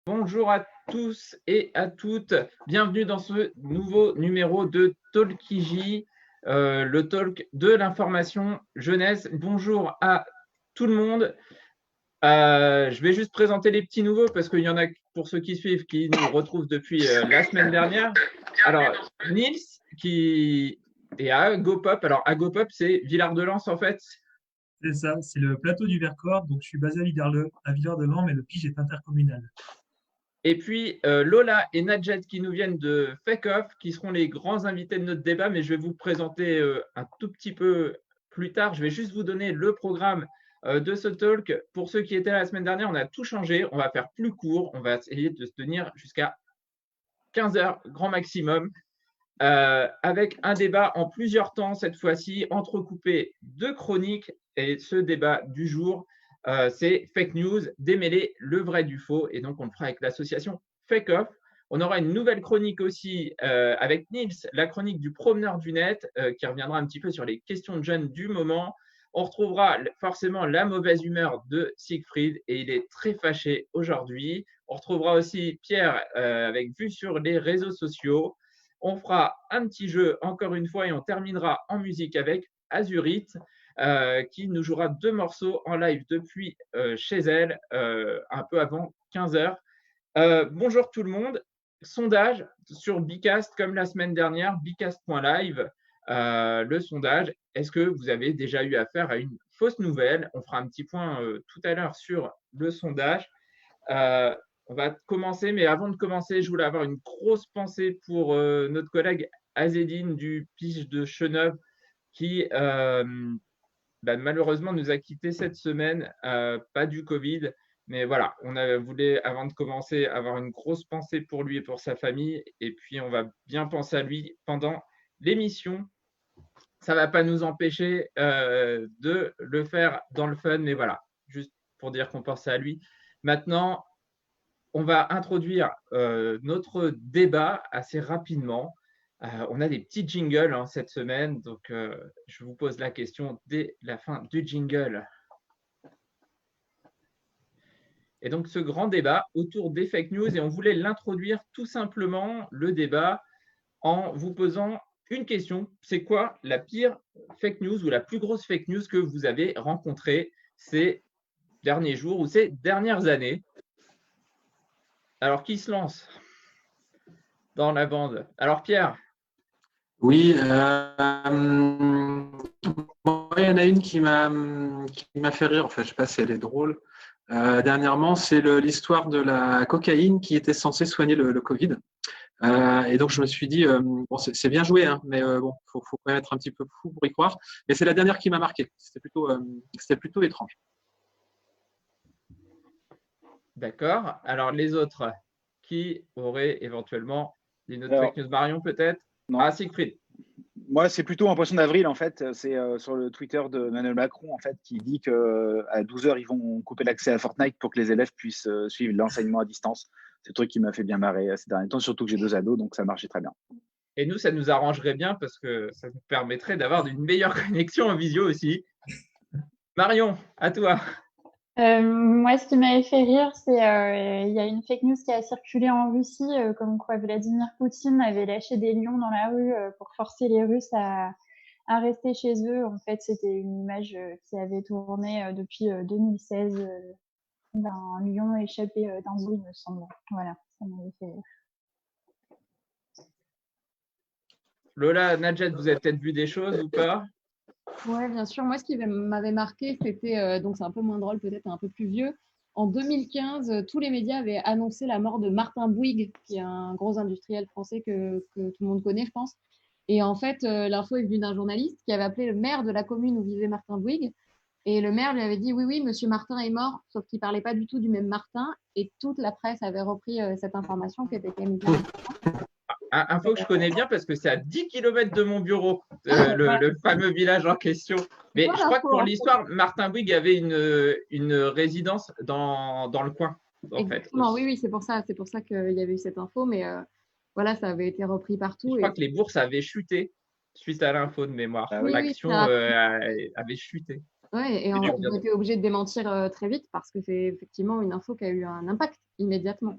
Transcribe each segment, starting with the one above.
Bonjour à tous et à toutes. Bienvenue dans ce nouveau numéro de Talkiji, le talk de l'information jeunesse. Bonjour à tout le monde. Je vais juste présenter les petits nouveaux parce qu'il y en a pour ceux qui suivent qui nous retrouvent depuis la semaine dernière. Alors, Nils qui est à GoPop. Alors, à GoPop, c'est Villard-de-Lans en fait. C'est ça, c'est le plateau du Vercors. Donc, je suis basé à Villard-de-Lans, mais le Pige est intercommunal. Et puis Lola et Nadjet qui nous viennent de Fake Off, qui seront les grands invités de notre débat, mais je vais vous présenter un tout petit peu plus tard. Je vais juste vous donner le programme de ce talk. Pour ceux qui étaient là la semaine dernière, on a tout changé. On va faire plus court. On va essayer de se tenir jusqu'à 15 heures, grand maximum, avec un débat en plusieurs temps cette fois-ci, entrecoupé de chroniques. Et ce débat du jour, c'est fake news, démêler le vrai du faux. Et donc, on le fera avec l'association Fake Off. On aura une nouvelle chronique aussi avec Nils, la chronique du promeneur du net, qui reviendra un petit peu sur les questions de jeunes du moment. On retrouvera forcément la mauvaise humeur de Siegfried et il est très fâché aujourd'hui. On retrouvera aussi Pierre avec vue sur les réseaux sociaux. On fera un petit jeu encore une fois et on terminera en musique avec Azurite qui nous jouera 2 morceaux en live depuis chez elle un peu avant 15 heures. Bonjour tout le monde. Sondage sur Bicast comme la semaine dernière, bicast.live. Le sondage, est-ce que vous avez déjà eu affaire à une fausse nouvelle? On fera un petit point tout à l'heure sur le sondage. On va commencer, mais avant de commencer, je voulais avoir une grosse pensée pour notre collègue Azedine du Pige de Cheneuve qui malheureusement nous a quittés cette semaine, pas du Covid, mais voilà, voulu, avant de commencer, avoir une grosse pensée pour lui et pour sa famille, et puis on va bien penser à lui pendant l'émission. Ça ne va pas nous empêcher de le faire dans le fun, mais voilà, juste pour dire qu'on pense à lui. Maintenant, on va introduire notre débat assez rapidement. On a des petits jingles cette semaine, donc je vous pose la question dès la fin du jingle. Et donc ce grand débat autour des fake news, et on voulait l'introduire tout simplement, le débat, en vous posant une question. C'est quoi la pire fake news ou la plus grosse fake news que vous avez rencontrée ces derniers jours ou ces dernières années? Alors, qui se lance dans la bande? Alors, Pierre. Oui, moi, il y en a une qui m'a fait rire. Enfin, je ne sais pas si elle est drôle. Dernièrement, c'est l'histoire de la cocaïne qui était censée soigner le Covid. Et donc, je me suis dit, bon, c'est bien joué, hein, mais bon, faut quand même être un petit peu fou pour y croire. Et c'est la dernière qui m'a marqué. C'était plutôt étrange. D'accord. Alors, les autres, qui auraient éventuellement une autre Alors, fake news? Marion, peut-être? non. Ah, Siegfried. Moi, c'est plutôt un poisson d'avril, en fait. C'est sur le Twitter de Emmanuel Macron, en fait, qui dit qu'à 12 heures, ils vont couper l'accès à Fortnite pour que les élèves puissent suivre l'enseignement à distance. C'est le truc qui m'a fait bien marrer ces derniers temps, surtout que j'ai 2 ados, donc ça marchait très bien. Et nous, ça nous arrangerait bien parce que ça nous permettrait d'avoir une meilleure connexion en visio aussi. Marion, à toi. Moi, ce qui m'avait fait rire, c'est il y a une fake news qui a circulé en Russie, comme quoi Vladimir Poutine avait lâché des lions dans la rue pour forcer les Russes à rester chez eux. En fait, c'était une image qui avait tourné depuis 2016 d'un lion échappé d'un zoo, il me semble. Voilà, ça m'avait fait rire. Lola, Nadjet, vous avez peut-être vu des choses ou pas? Ouais, bien sûr. Moi, ce qui m'avait marqué, c'était, donc c'est un peu moins drôle, peut-être un peu plus vieux. En 2015, tous les médias avaient annoncé la mort de Martin Bouygues, qui est un gros industriel français que tout le monde connaît, je pense. Et en fait, l'info est venue d'un journaliste qui avait appelé le maire de la commune où vivait Martin Bouygues. Et le maire lui avait dit oui, oui, monsieur Martin est mort, sauf qu'il ne parlait pas du tout du même Martin. Et toute la presse avait repris cette information qui était quand même bien. Info que je connais bien parce que c'est à 10 km de mon bureau, le fameux village en question. Mais je crois que pour l'histoire, Martin Bouygues avait une résidence dans le coin. Exactement, oui, c'est pour ça qu'il y avait eu cette info, mais voilà, ça avait été repris partout. Je crois que les bourses avaient chuté suite à l'info de mémoire. Ah, oui, l'action avait chuté. Ouais, et on était obligé de démentir très vite parce que c'est effectivement une info qui a eu un impact immédiatement.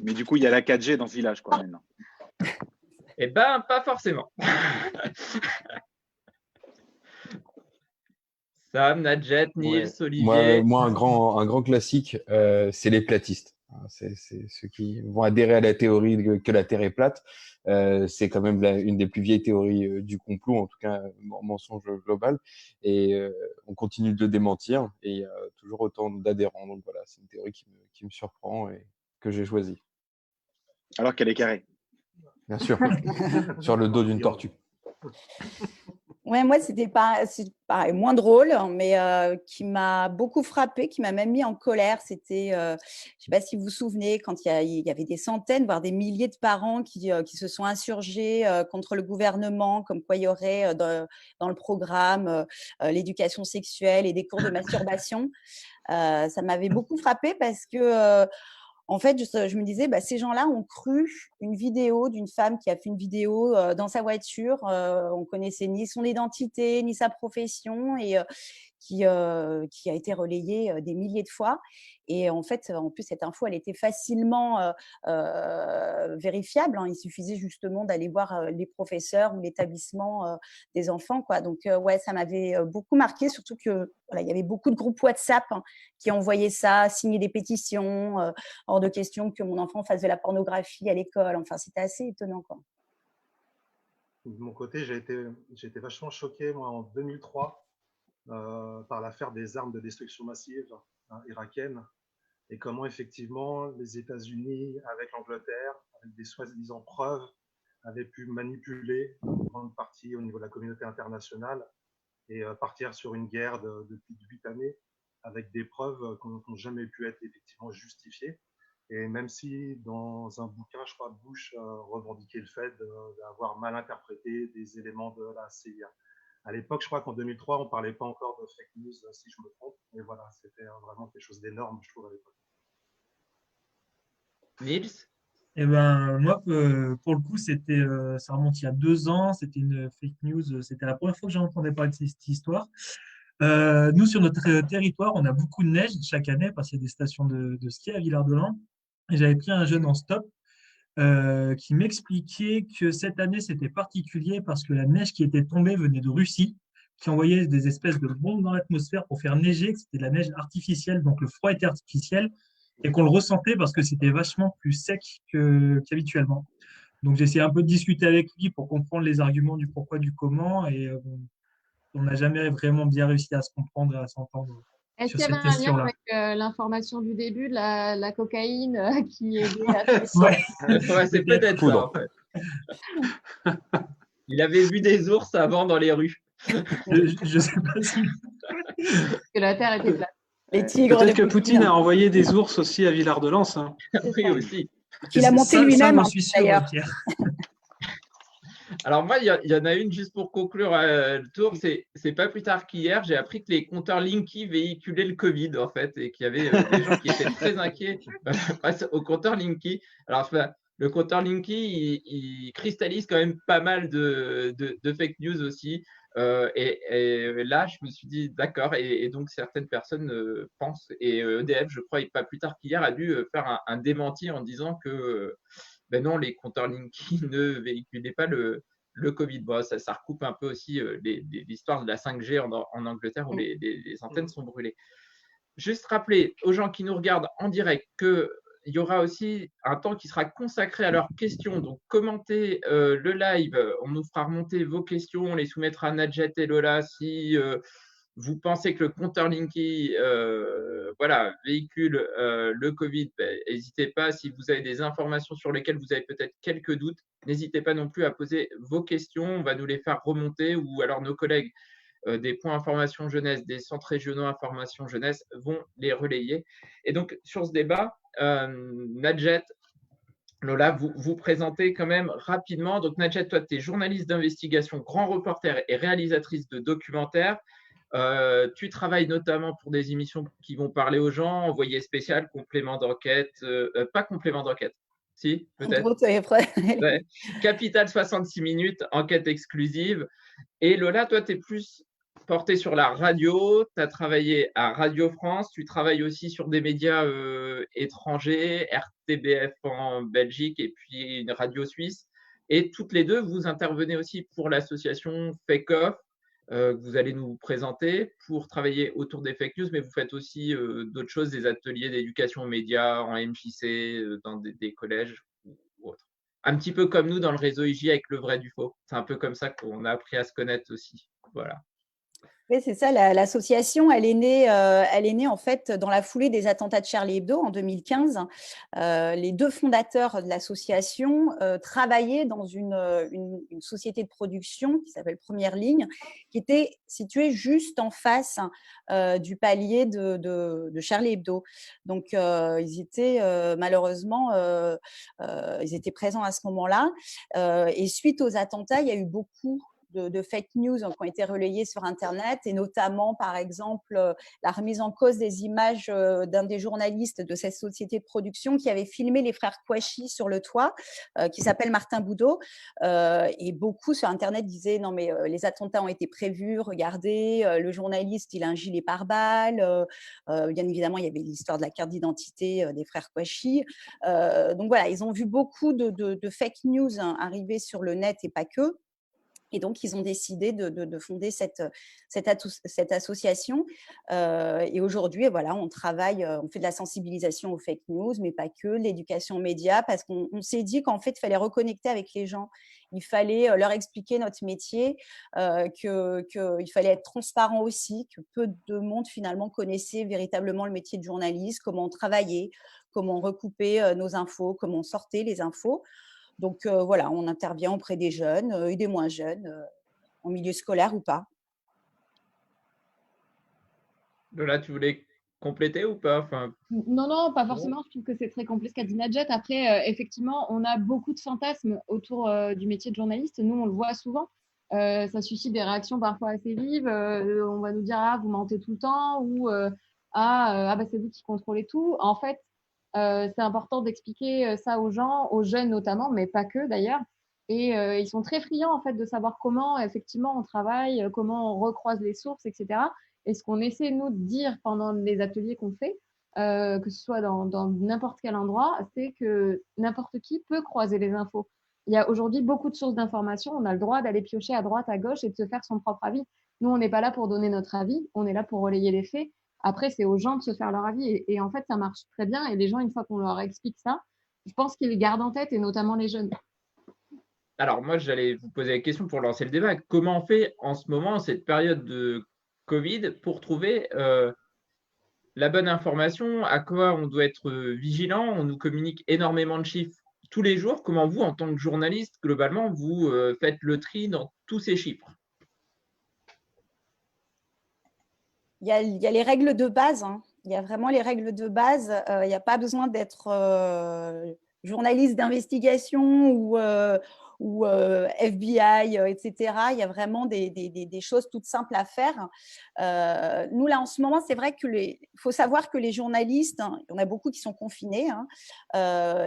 Mais du coup, il y a la 4G dans ce village, quoi, maintenant. Eh ben, pas forcément. Sam, Nadjet, Nils, Ouais. Olivier. Moi, un grand classique, c'est les platistes. C'est ceux qui vont adhérer à la théorie que la Terre est plate. C'est quand même une des plus vieilles théories du complot, en tout cas mensonge global. Et on continue de le démentir. Et il y a toujours autant d'adhérents. Donc voilà, c'est une théorie qui me surprend et que j'ai choisie. Alors qu'elle est carrée. Bien sûr, sur le dos d'une tortue. Ouais, moi, c'est pareil, moins drôle, mais qui m'a beaucoup frappé, qui m'a même mis en colère. C'était, je ne sais pas si vous vous souvenez, quand il y avait des centaines, voire des milliers de parents qui se sont insurgés contre le gouvernement, comme quoi il y aurait dans le programme l'éducation sexuelle et des cours de masturbation. Ça m'avait beaucoup frappé parce que en fait, je me disais, ces gens-là ont cru une vidéo d'une femme qui a fait une vidéo dans sa voiture. On connaissait ni son identité, ni sa profession, et qui a été relayée des milliers de fois. Et en fait, en plus, cette info, elle était facilement vérifiable. Il suffisait justement d'aller voir les professeurs ou l'établissement des enfants, quoi. Donc, ouais, ça m'avait beaucoup marqué, surtout que voilà, il y avait beaucoup de groupes WhatsApp qui envoyaient ça, signer des pétitions. Hors de question que mon enfant fasse de la pornographie à l'école. Enfin, c'était assez étonnant, quoi. De mon côté, j'ai été vachement choqué, moi, en 2003, par l'affaire des armes de destruction massive irakiennes, et comment, effectivement, les États-Unis, avec l'Angleterre, avec des soi-disant preuves, avaient pu manipuler une grande partie au niveau de la communauté internationale et partir sur une guerre depuis 8 années, avec des preuves qui n'ont jamais pu être effectivement justifiées. Et même si dans un bouquin, je crois, Bush revendiquait le fait d'avoir mal interprété des éléments de la CIA. À l'époque, je crois qu'en 2003, on ne parlait pas encore de fake news, si je me trompe. Mais voilà, c'était vraiment quelque chose d'énorme, je trouve, à l'époque. Nils? Eh ben, moi, pour le coup, ça remonte il y a 2 ans. C'était une fake news. C'était la première fois que j'entendais parler de cette histoire. Nous, sur notre territoire, on a beaucoup de neige chaque année parce qu'il y a des stations de ski à Villard-de-Lans. Et j'avais pris un jeune en stop qui m'expliquait que cette année, c'était particulier parce que la neige qui était tombée venait de Russie, qui envoyait des espèces de bombes dans l'atmosphère pour faire neiger, que c'était de la neige artificielle, donc le froid était artificiel, et qu'on le ressentait parce que c'était vachement plus sec qu'habituellement. Donc, j'ai essayé un peu de discuter avec lui pour comprendre les arguments du pourquoi, du comment, et on n'a jamais vraiment bien réussi à se comprendre et à s'entendre Est-ce sur qu'il y avait cette un lien question-là. avec l'information du début de la cocaïne qui aidait à Ouais. Ouais, c'est peut-être ça, en fait. Il avait vu des ours avant dans les rues. Je ne sais pas si. que la Terre était plate. Les tigres Peut-être de que Poutine a envoyé des ours aussi à Villard-de-Lans. Hein. Oui, aussi. Qu'il a monté Ça, lui-même, j'en suis sûr, d'ailleurs. Pierre. Alors moi, il y en a une juste pour conclure le tour. C'est pas plus tard qu'hier, j'ai appris que les compteurs Linky véhiculaient le Covid, en fait, et qu'il y avait des gens qui étaient très inquiets face au compteur Linky. Alors, le compteur Linky, il cristallise quand même pas mal de fake news aussi. Et là, je me suis dit, d'accord, et donc certaines personnes pensent, et EDF, je crois, pas plus tard qu'hier, a dû faire un démenti en disant que ben non, les compteurs Linky ne véhiculaient pas le Covid. Bon, ça recoupe un peu aussi l'histoire de la 5G en Angleterre où les antennes sont brûlées. Juste rappeler aux gens qui nous regardent en direct qu'il y aura aussi un temps qui sera consacré à leurs questions. Donc, commentez le live. On nous fera remonter vos questions. On les soumettra à Nadjet et Lola si vous pensez que le compteur Linky véhicule le Covid, n'hésitez pas. Si vous avez des informations sur lesquelles vous avez peut-être quelques doutes, n'hésitez pas non plus à poser vos questions. On va nous les faire remonter ou alors nos collègues des points information jeunesse, des centres régionaux information jeunesse vont les relayer. Et donc, sur ce débat, Nadjet, Lola, vous présentez quand même rapidement. Donc, Nadjet, toi, tu es journaliste d'investigation, grand reporter et réalisatrice de documentaires. Tu travailles notamment pour des émissions qui vont parler aux gens, envoyé spécial, complément d'enquête, pas complément d'enquête, si, peut-être. Ouais. Capital 66 minutes, enquête exclusive. Et Lola, toi, tu es plus porté sur la radio, tu as travaillé à Radio France, tu travailles aussi sur des médias étrangers, RTBF en Belgique et puis une radio suisse. Et toutes les deux, vous intervenez aussi pour l'association Fake Off, que vous allez nous présenter pour travailler autour des fake news, mais vous faites aussi d'autres choses, des ateliers d'éducation aux médias en MJC, dans des collèges ou autres. Un petit peu comme nous dans le réseau IJ avec le vrai du faux. C'est un peu comme ça qu'on a appris à se connaître aussi. Voilà. Oui, c'est ça. L'association, elle est née en fait dans la foulée des attentats de Charlie Hebdo en 2015. Les deux fondateurs de l'association travaillaient dans une société de production qui s'appelle Première Ligne, qui était située juste en face du palier de Charlie Hebdo. Donc, ils étaient malheureusement, ils étaient présents à ce moment-là. Et suite aux attentats, il y a eu beaucoup de fake news qui ont été relayées sur Internet, et notamment, par exemple, la remise en cause des images d'un des journalistes de cette société de production qui avait filmé les frères Kouachi sur le toit, qui s'appelle Martin Boudot. Et beaucoup sur Internet disaient « Non, mais les attentats ont été prévus, regardez, le journaliste, il a un gilet pare-balles. » Bien évidemment, il y avait l'histoire de la carte d'identité des frères Kouachi. Donc voilà, ils ont vu beaucoup de fake news arriver sur le net et pas que. Et donc, ils ont décidé de fonder cette association. Et aujourd'hui, voilà, on travaille, on fait de la sensibilisation aux fake news, mais pas que, l'éducation aux médias, parce qu'on s'est dit qu'en fait, il fallait reconnecter avec les gens. Il fallait leur expliquer notre métier, qu'il fallait être transparent aussi, que peu de monde finalement connaissait véritablement le métier de journaliste, comment on travaillait, comment on recoupait nos infos, comment on sortait les infos. Donc voilà, on intervient auprès des jeunes et des moins jeunes, en milieu scolaire ou pas. Lola, tu voulais compléter ou pas? Non, pas forcément. Je trouve que c'est très complet ce qu'a dit Nadjet. Après, effectivement, on a beaucoup de fantasmes autour du métier de journaliste. Nous, on le voit souvent. Ça suscite des réactions parfois assez vives. On va nous dire « Ah, vous mentez tout le temps » ou bah, c'est vous qui contrôlez tout ». En fait, c'est important d'expliquer ça aux gens, aux jeunes notamment, mais pas que d'ailleurs. Et ils sont très friands en fait de savoir comment effectivement on travaille, comment on recroise les sources, etc. Et ce qu'on essaie nous de dire pendant les ateliers qu'on fait, que ce soit dans n'importe quel endroit, c'est que n'importe qui peut croiser les infos. Il y a aujourd'hui beaucoup de sources d'informations. On a le droit d'aller piocher à droite, à gauche et de se faire son propre avis. Nous, on n'est pas là pour donner notre avis, on est là pour relayer les faits. Après, c'est aux gens de se faire leur avis. Et en fait, ça marche très bien. Et les gens, une fois qu'on leur explique ça, je pense qu'ils les gardent en tête, et notamment les jeunes. Alors, moi, j'allais vous poser la question pour lancer le débat. Comment on fait en ce moment, cette période de Covid, pour trouver la bonne information? À quoi on doit être vigilant? On nous communique énormément de chiffres tous les jours. Comment vous, en tant que journaliste, globalement, vous faites le tri dans tous ces chiffres? Il y a les règles de base. Hein. Il y a vraiment les règles de base. Il n'y a pas besoin d'être journaliste d'investigation ou FBI, etc. Il y a vraiment des choses toutes simples à faire. Nous, là, en ce moment, c'est vrai qu'il faut savoir que les journalistes, hein, il y en a beaucoup qui sont confinés. Hein,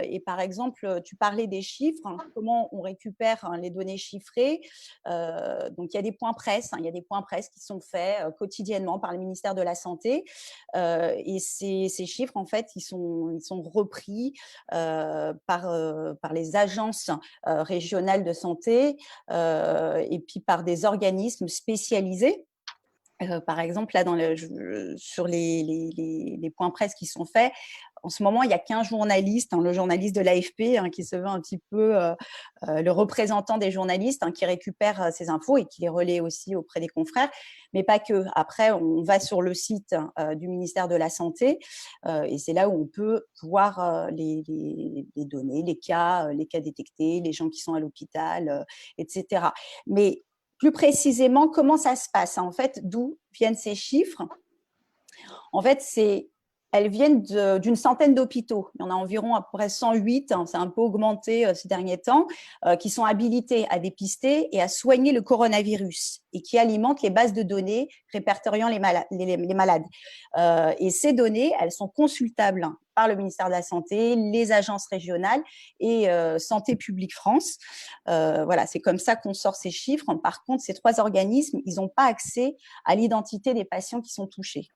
et par exemple, tu parlais des chiffres, hein, comment on récupère les données chiffrées. Donc, il y a des points presse, hein, il y a des points presse qui sont faits quotidiennement par le ministère de la Santé. Et ces chiffres, en fait, ils sont repris par les agences régionales de santé et puis par des organismes spécialisés. Par exemple, là, sur les points presse qui sont faits, en ce moment, il n'y a qu'un journaliste, hein, le journaliste de l'AFP, hein, qui se veut un petit peu le représentant des journalistes, hein, qui récupère ces infos et qui les relaie aussi auprès des confrères, mais pas que. Après, on va sur le site du ministère de la Santé et c'est là où on peut voir les données, les cas détectés, les gens qui sont à l'hôpital, etc. Mais plus précisément, comment ça se passe? En fait, d'où viennent ces chiffres? En fait, elles viennent d'une centaine d'hôpitaux. Il y en a environ à peu près 108, hein, c'est un peu augmenté ces derniers temps, qui sont habilités à dépister et à soigner le coronavirus et qui alimentent les bases de données répertoriant les malades. Et ces données, elles sont consultables par le ministère de la Santé, les agences régionales et Santé publique France. Voilà, c'est comme ça qu'on sort ces chiffres. Par contre, ces 3 organismes, ils n'ont pas accès à l'identité des patients qui sont touchés.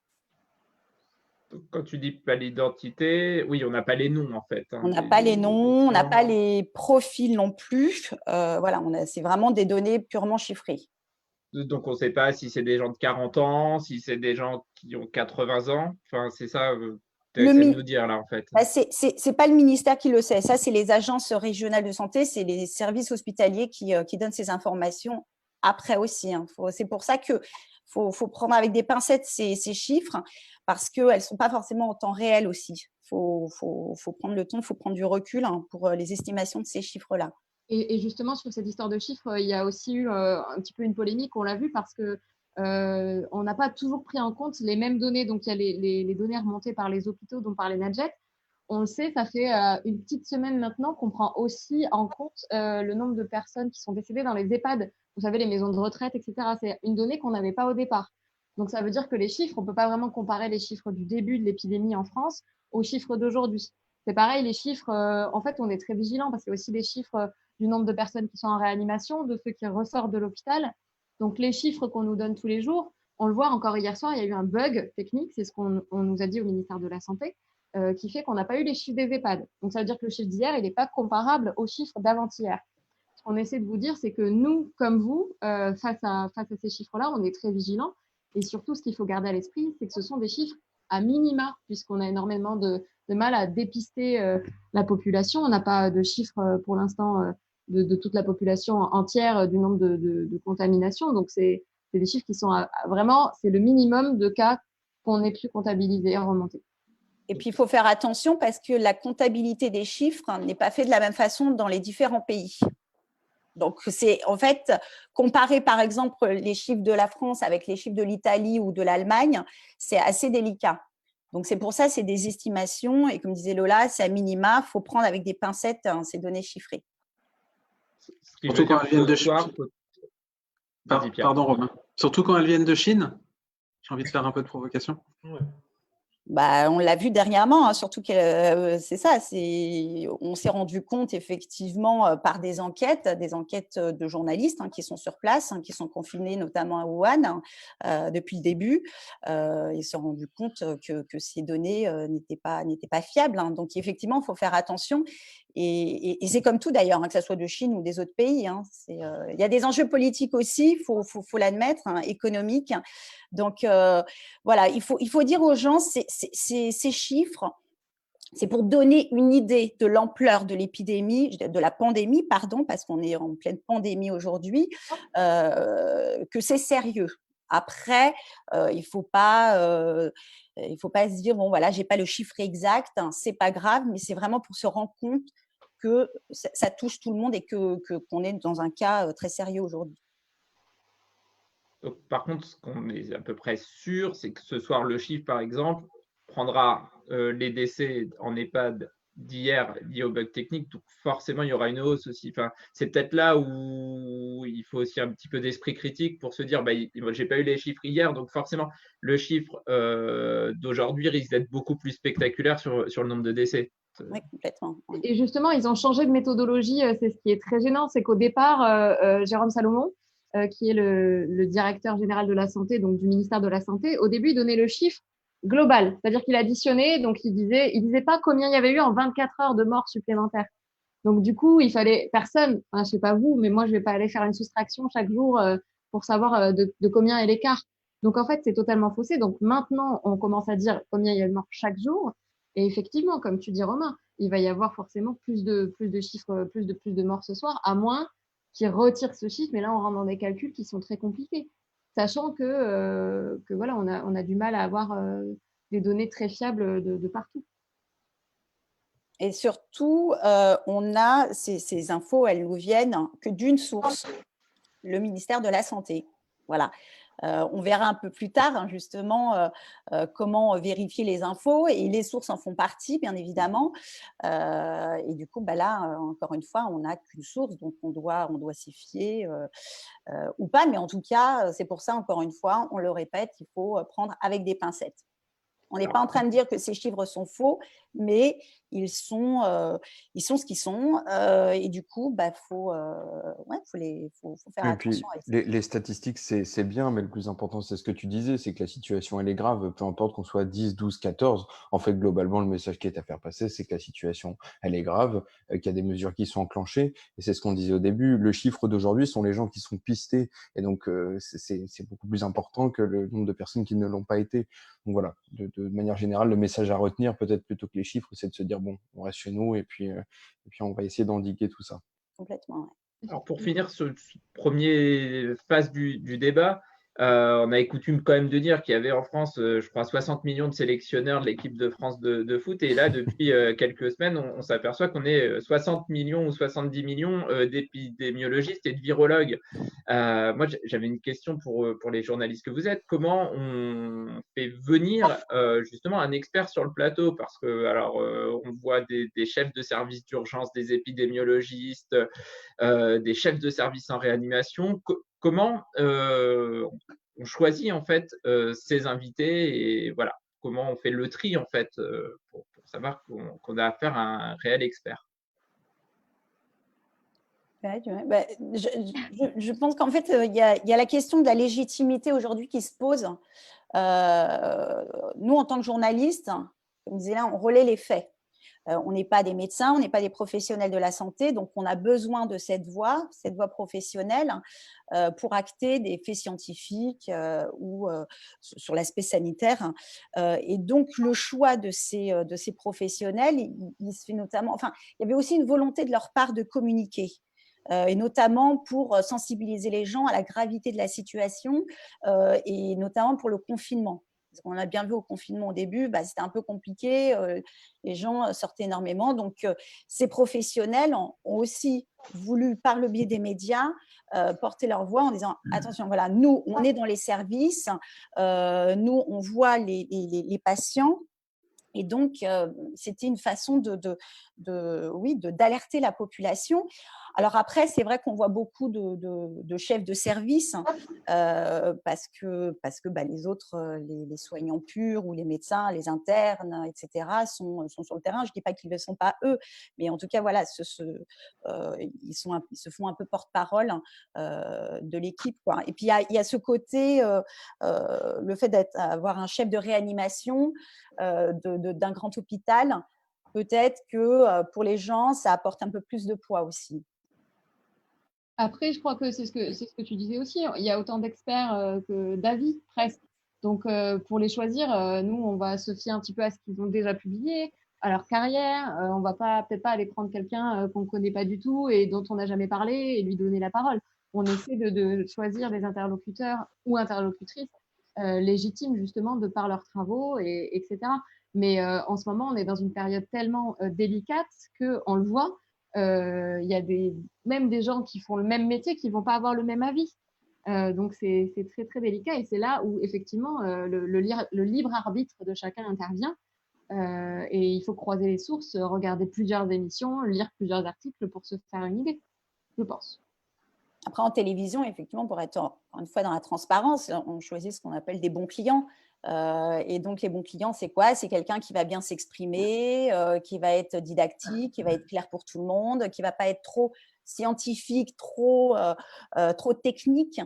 Quand tu dis pas l'identité, oui, on n'a pas les noms en fait. On n'a pas les noms, on n'a pas les profils non plus. Voilà, c'est vraiment des données purement chiffrées. Donc, on ne sait pas si c'est des gens de 40 ans, si c'est des gens qui ont 80 ans. Enfin, c'est ça, tu essaies de nous dire là, en fait. C'est pas le ministère qui le sait. Ça, c'est les agences régionales de santé, c'est les services hospitaliers qui donnent ces informations après aussi. C'est pour ça qu'il faut prendre avec des pincettes ces chiffres parce qu'elles ne sont pas forcément en temps réel aussi. Il faut prendre le temps, il faut prendre du recul pour les estimations de ces chiffres-là. Et justement, sur cette histoire de chiffres, il y a aussi eu un petit peu une polémique, on l'a vu, parce que on n'a pas toujours pris en compte les mêmes données. Donc, il y a les données remontées par les hôpitaux, dont par les NADJET. On le sait, ça fait une petite semaine maintenant qu'on prend aussi en compte le nombre de personnes qui sont décédées dans les EHPAD. Vous savez, les maisons de retraite, etc. C'est une donnée qu'on n'avait pas au départ. Donc, ça veut dire que les chiffres, on ne peut pas vraiment comparer les chiffres du début de l'épidémie en France aux chiffres d'aujourd'hui. C'est pareil, les chiffres, en fait, on est très vigilant parce qu'il y a aussi des chiffres du nombre de personnes qui sont en réanimation, de ceux qui ressortent de l'hôpital. Donc, les chiffres qu'on nous donne tous les jours, on le voit encore hier soir, il y a eu un bug technique, c'est ce qu'on nous a dit au ministère de la Santé, qui fait qu'on n'a pas eu les chiffres des EHPAD. Donc, ça veut dire que le chiffre d'hier, il n'est pas comparable aux chiffres d'avant-hier. Ce qu'on essaie de vous dire, c'est que nous, comme vous, face à ces chiffres-là, on est très vigilants. Et surtout, ce qu'il faut garder à l'esprit, c'est que ce sont des chiffres à minima, puisqu'on a énormément de mal à dépister la population. On n'a pas de chiffres pour l'instant de toute la population entière du nombre de contaminations. Donc, c'est des chiffres qui sont vraiment, c'est le minimum de cas qu'on ait pu comptabiliser et remonter. Et puis, il faut faire attention parce que la comptabilité des chiffres n'est pas faite de la même façon dans les différents pays. Donc, c'est en fait, comparer par exemple les chiffres de la France avec les chiffres de l'Italie ou de l'Allemagne, c'est assez délicat. Donc, c'est pour ça, c'est des estimations. Et comme disait Lola, c'est à minima, il faut prendre avec des pincettes ces données chiffrées. Surtout quand elles viennent de Chine. Pardon, Romain. Surtout quand elles viennent de Chine. J'ai envie de faire un peu de provocation. Ouais. On l'a vu dernièrement, surtout que c'est ça. On s'est rendu compte effectivement par des enquêtes de journalistes qui sont sur place, qui sont confinés notamment à Wuhan depuis le début. Ils se sont rendus compte que ces données n'étaient pas fiables. Donc effectivement, il faut faire attention. Et c'est comme tout d'ailleurs, que ce soit de Chine ou des autres pays. Il y a des enjeux politiques aussi, il faut l'admettre, économiques. Donc voilà, il faut dire aux gens ces chiffres, c'est pour donner une idée de l'ampleur de l'épidémie, de la pandémie, pardon, parce qu'on est en pleine pandémie aujourd'hui, que c'est sérieux. Après, il faut pas se dire bon voilà, j'ai pas le chiffre exact, c'est pas grave, mais c'est vraiment pour se rendre compte que ça touche tout le monde et qu'on est dans un cas très sérieux aujourd'hui. Donc, par contre, ce qu'on est à peu près sûr, c'est que ce soir, le chiffre, par exemple, prendra les décès en EHPAD d'hier liés au bug technique. Donc, forcément, il y aura une hausse aussi. Enfin, c'est peut-être là où il faut aussi un petit peu d'esprit critique pour se dire j'ai pas eu les chiffres hier, donc forcément, le chiffre d'aujourd'hui risque d'être beaucoup plus spectaculaire sur le nombre de décès. Oui, complètement. Oui. Et justement, ils ont changé de méthodologie. C'est ce qui est très gênant, c'est qu'au départ, Jérôme Salomon, qui est le directeur général de la santé, donc du ministère de la Santé, au début, il donnait le chiffre global, c'est-à-dire qu'il additionnait, donc il disait pas combien il y avait eu en 24 heures de morts supplémentaires. Donc du coup, il fallait personne, je sais pas vous, mais moi je vais pas aller faire une soustraction chaque jour pour savoir de combien est l'écart. Donc en fait, c'est totalement faussé. Donc maintenant, on commence à dire combien il y a de morts chaque jour. Et effectivement, comme tu dis Romain, il va y avoir forcément plus de chiffres, plus de morts ce soir, à moins qu'ils retirent ce chiffre. Mais là, on rentre dans des calculs qui sont très compliqués, sachant que voilà, on a du mal à avoir des données très fiables de partout. Et surtout, on a ces infos, elles nous viennent que d'une source, le ministère de la Santé. Voilà. On verra un peu plus tard, justement, comment vérifier les infos. Et les sources en font partie, bien évidemment. Et du coup, là, encore une fois, on n'a qu'une source, donc on doit s'y fier ou pas. Mais en tout cas, c'est pour ça, encore une fois, on le répète, il faut prendre avec des pincettes. On n'est pas en train de dire que ces chiffres sont faux, mais ils sont ce qu'ils sont. Et du coup, faut faire Et attention puis, avec ça. les statistiques, c'est bien, mais le plus important, c'est ce que tu disais, c'est que la situation, elle est grave, peu importe qu'on soit 10, 12, 14. En fait, globalement, le message qui est à faire passer, c'est que la situation, elle est grave, qu'il y a des mesures qui sont enclenchées. Et c'est ce qu'on disait au début, le chiffre d'aujourd'hui sont les gens qui sont pistés. Et donc, c'est beaucoup plus important que le nombre de personnes qui ne l'ont pas été. Donc voilà, de manière générale, le message à retenir, peut-être plutôt que les chiffres, c'est de se dire, bon, on reste chez nous et puis on va essayer d'endiguer tout ça. Complètement, ouais. Alors pour finir ce premier phase du débat, on avait coutume quand même de dire qu'il y avait en France, je crois, 60 millions de sélectionneurs de l'équipe de France de foot. Et là, depuis quelques semaines, on s'aperçoit qu'on est 60 millions ou 70 millions d'épidémiologistes et de virologues. Moi, j'avais une question pour les journalistes que vous êtes. Comment on fait venir justement un expert sur le plateau? Parce que, alors, on voit des chefs de service d'urgence, des épidémiologistes, des chefs de service en réanimation. Comment on choisit en fait ces invités et voilà, comment on fait le tri en fait pour savoir qu'on a affaire à un réel expert. Ouais, je pense qu'en fait, il y a la question de la légitimité aujourd'hui qui se pose. Nous, en tant que journalistes, comme disait là, on relaie les faits. On n'est pas des médecins, on n'est pas des professionnels de la santé, donc on a besoin de cette voix professionnelle pour acter des faits scientifiques ou sur l'aspect sanitaire. Et donc, le choix de ces professionnels, il se fait notamment… Enfin, il y avait aussi une volonté de leur part de communiquer. Et notamment pour sensibiliser les gens à la gravité de la situation et notamment pour le confinement. Parce qu'on a bien vu au confinement au début, c'était un peu compliqué, les gens sortaient énormément. Donc, ces professionnels ont aussi voulu, par le biais des médias, porter leur voix en disant « Attention, voilà, nous, on est dans les services, nous, on voit les patients. » Et donc, c'était une façon d'alerter la population. Alors après, c'est vrai qu'on voit beaucoup de chefs de service parce que les autres, les soignants purs ou les médecins, les internes, etc., sont sur le terrain. Je ne dis pas qu'ils ne le sont pas eux, mais en tout cas, voilà, ils se font un peu porte-parole de l'équipe, quoi. Et puis, il y a ce côté, le fait d'avoir un chef de réanimation d'un grand hôpital, peut-être que pour les gens, ça apporte un peu plus de poids aussi. Après, je crois que c'est ce que tu disais aussi. Il y a autant d'experts que d'avis, presque. Donc, pour les choisir, nous, on va se fier un petit peu à ce qu'ils ont déjà publié, à leur carrière. On va peut-être pas aller prendre quelqu'un qu'on ne connaît pas du tout et dont on n'a jamais parlé et lui donner la parole. On essaie de choisir des interlocuteurs ou interlocutrices légitimes, justement, de par leurs travaux, etc. Mais en ce moment, on est dans une période tellement délicate qu'on le voit. Il y a même des gens qui font le même métier qui ne vont pas avoir le même avis. Donc, c'est très, très délicat. Et c'est là où, effectivement, le libre arbitre de chacun intervient. Et il faut croiser les sources, regarder plusieurs émissions, lire plusieurs articles pour se faire une idée, je pense. Après, en télévision, effectivement, pour être encore une fois dans la transparence, on choisit ce qu'on appelle des bons clients. Et donc, les bons clients, c'est quoi? C'est quelqu'un qui va bien s'exprimer, qui va être didactique, qui va être clair pour tout le monde, qui ne va pas être trop scientifique, trop technique.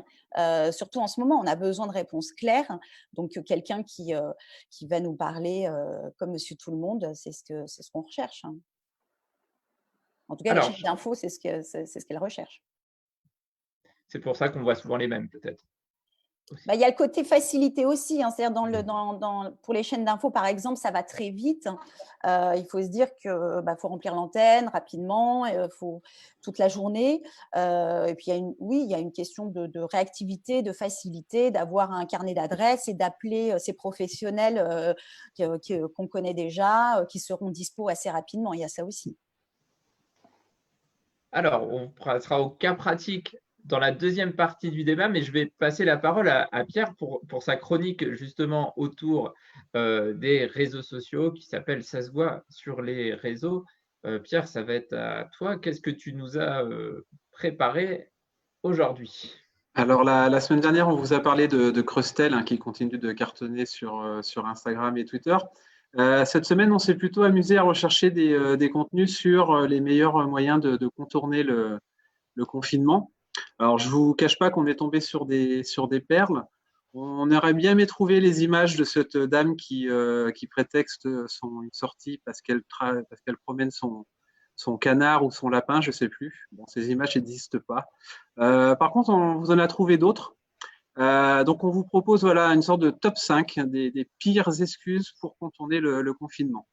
Surtout en ce moment, on a besoin de réponses claires. Donc, quelqu'un qui va nous parler comme Monsieur Tout le Monde, c'est ce qu'on recherche. En tout cas, la chaîne d'info, c'est ce qu'elle recherche. C'est pour ça qu'on voit souvent les mêmes, peut-être. Il y a le côté facilité aussi. C'est-à-dire pour les chaînes d'infos, par exemple, ça va très vite. Il faut se dire qu'il faut remplir l'antenne rapidement, faut toute la journée. Et puis, il y a une question de réactivité, de facilité, d'avoir un carnet d'adresses et d'appeler ces professionnels qu'on connaît déjà, qui seront dispo assez rapidement. Il y a ça aussi. Alors, on passera au cas pratique dans la deuxième partie du débat, mais je vais passer la parole à Pierre pour sa chronique justement autour des réseaux sociaux qui s'appelle « Ça se voit sur les réseaux ». Pierre, ça va être à toi. Qu'est-ce que tu nous as préparé aujourd'hui? Alors, la semaine dernière, on vous a parlé de Crustel, qui continue de cartonner sur Instagram et Twitter. Cette semaine, on s'est plutôt amusé à rechercher des contenus sur les meilleurs moyens de contourner le confinement. Alors, je ne vous cache pas qu'on est tombé sur des perles. On aurait bien aimé trouver les images de cette dame qui prétexte une sortie parce qu'elle promène son canard ou son lapin, je ne sais plus. Bon, ces images n'existent pas. Par contre, on vous en a trouvé d'autres. Donc, on vous propose une sorte de top 5 des pires excuses pour contourner le confinement.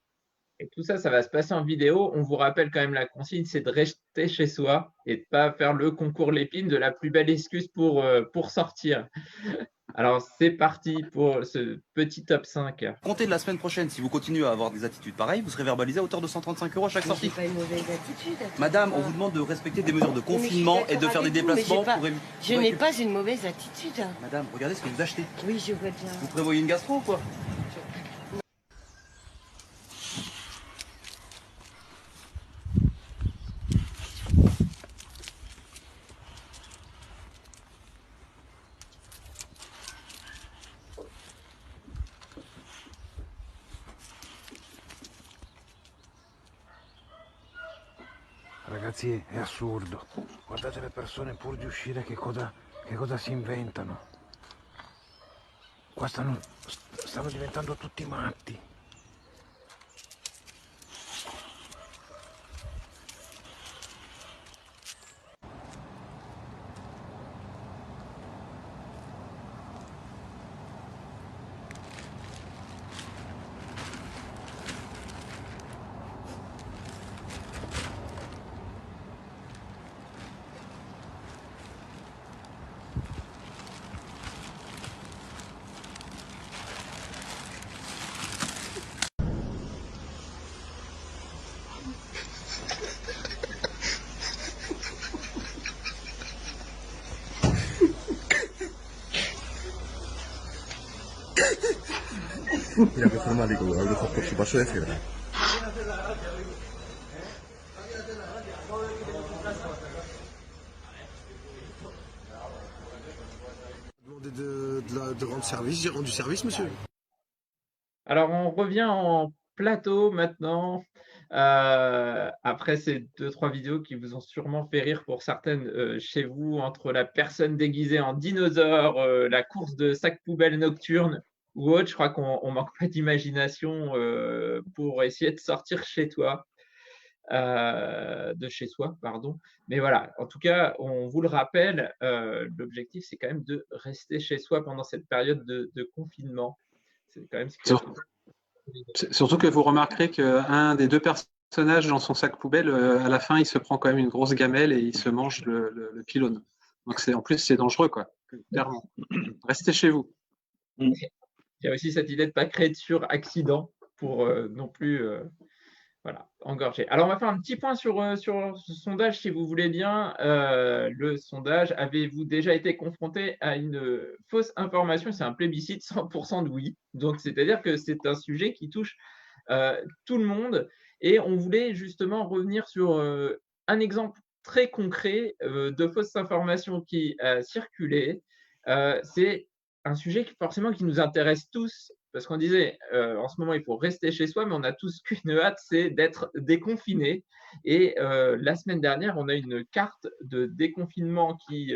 Et tout ça, ça va se passer en vidéo. On vous rappelle quand même la consigne, c'est de rester chez soi et de ne pas faire le concours Lépine de la plus belle excuse pour sortir. Alors, c'est parti pour ce petit top 5. Comptez de la semaine prochaine, si vous continuez à avoir des attitudes pareilles, vous serez verbalisé à hauteur de 135 € à chaque sortie. C'est pas une mauvaise attitude. Madame, on vous demande de respecter des mesures de confinement et de faire des déplacements pour éviter. Je n'ai pas une mauvaise attitude. Madame, regardez ce que vous achetez. Oui, je vois bien. Vous prévoyez une gastro ou quoi? Ragazzi, è assurdo. Guardate le persone pur di uscire che cosa si inventano. Qua stanno diventando tutti matti. Mira que formático, lo abro por su paso de cierre. De rendre service, j'ai rendu service, monsieur. Alors, on revient en plateau maintenant. Après ces 2-3 vidéos qui vous ont sûrement fait rire pour certaines chez vous, entre la personne déguisée en dinosaure, la course de sac poubelle nocturne ou autre, je crois qu'on manque pas d'imagination pour essayer de sortir chez toi. De chez soi, pardon. Mais voilà, en tout cas, on vous le rappelle, l'objectif, c'est quand même de rester chez soi pendant cette période de confinement. C'est quand même Surtout que vous remarquerez qu'un des deux personnages dans son sac poubelle, à la fin, il se prend quand même une grosse gamelle et il se mange le pylône. Donc, en plus, c'est dangereux, quoi, clairement. Restez chez vous. Il y a aussi cette idée de ne pas créer de sur-accident pour non plus engorger. Alors, on va faire un petit point sur ce sondage, si vous voulez bien. Le sondage, avez-vous déjà été confronté à une fausse information? C'est un plébiscite 100% de oui. Donc, c'est-à-dire que c'est un sujet qui touche tout le monde. Et on voulait justement revenir sur un exemple très concret de fausses informations qui a circulé. C'est un sujet qui nous intéresse tous, parce qu'on disait en ce moment il faut rester chez soi, mais on a tous qu'une hâte, c'est d'être déconfiné. Et la semaine dernière, on a une carte de déconfinement qui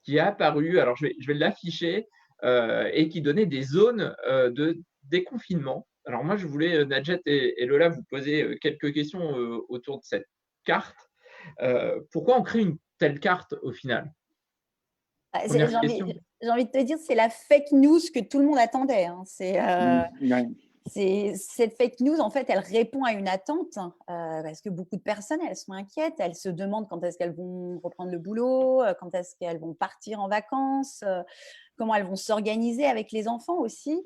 est apparue. Alors je vais l'afficher et qui donnait des zones de déconfinement. Alors moi je voulais, Nadjet et Lola, vous poser quelques questions autour de cette carte. Pourquoi on crée une telle carte au final? J'ai envie de te dire, c'est la fake news que tout le monde attendait. Hein. Cette fake news, en fait, elle répond à une attente parce que beaucoup de personnes, elles sont inquiètes. Elles se demandent quand est-ce qu'elles vont reprendre le boulot, quand est-ce qu'elles vont partir en vacances, comment elles vont s'organiser avec les enfants aussi.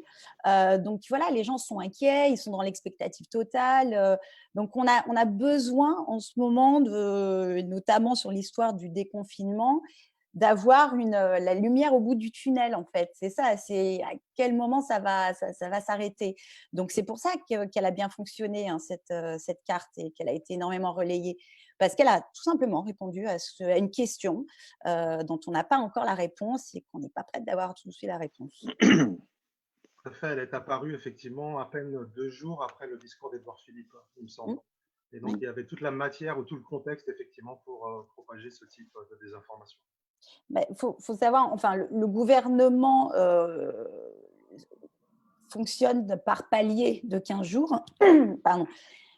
Donc, voilà, les gens sont inquiets, ils sont dans l'expectative totale. Donc, on a besoin en ce moment, notamment sur l'histoire du déconfinement, d'avoir la lumière au bout du tunnel, en fait. C'est ça, c'est à quel moment ça va s'arrêter. Donc, c'est pour ça qu'elle a bien fonctionné, hein, cette carte, et qu'elle a été énormément relayée. Parce qu'elle a tout simplement répondu à une question dont on n'a pas encore la réponse et qu'on n'est pas prête d'avoir tout de suite la réponse. Tout à fait, elle est apparue effectivement à peine 2 jours après le discours d'Édouard Philippe, il me semble. Et donc, il y avait toute la matière ou tout le contexte effectivement pour propager ce type de désinformation. Il faut savoir, enfin, le gouvernement fonctionne par palier de 15 jours. Pardon.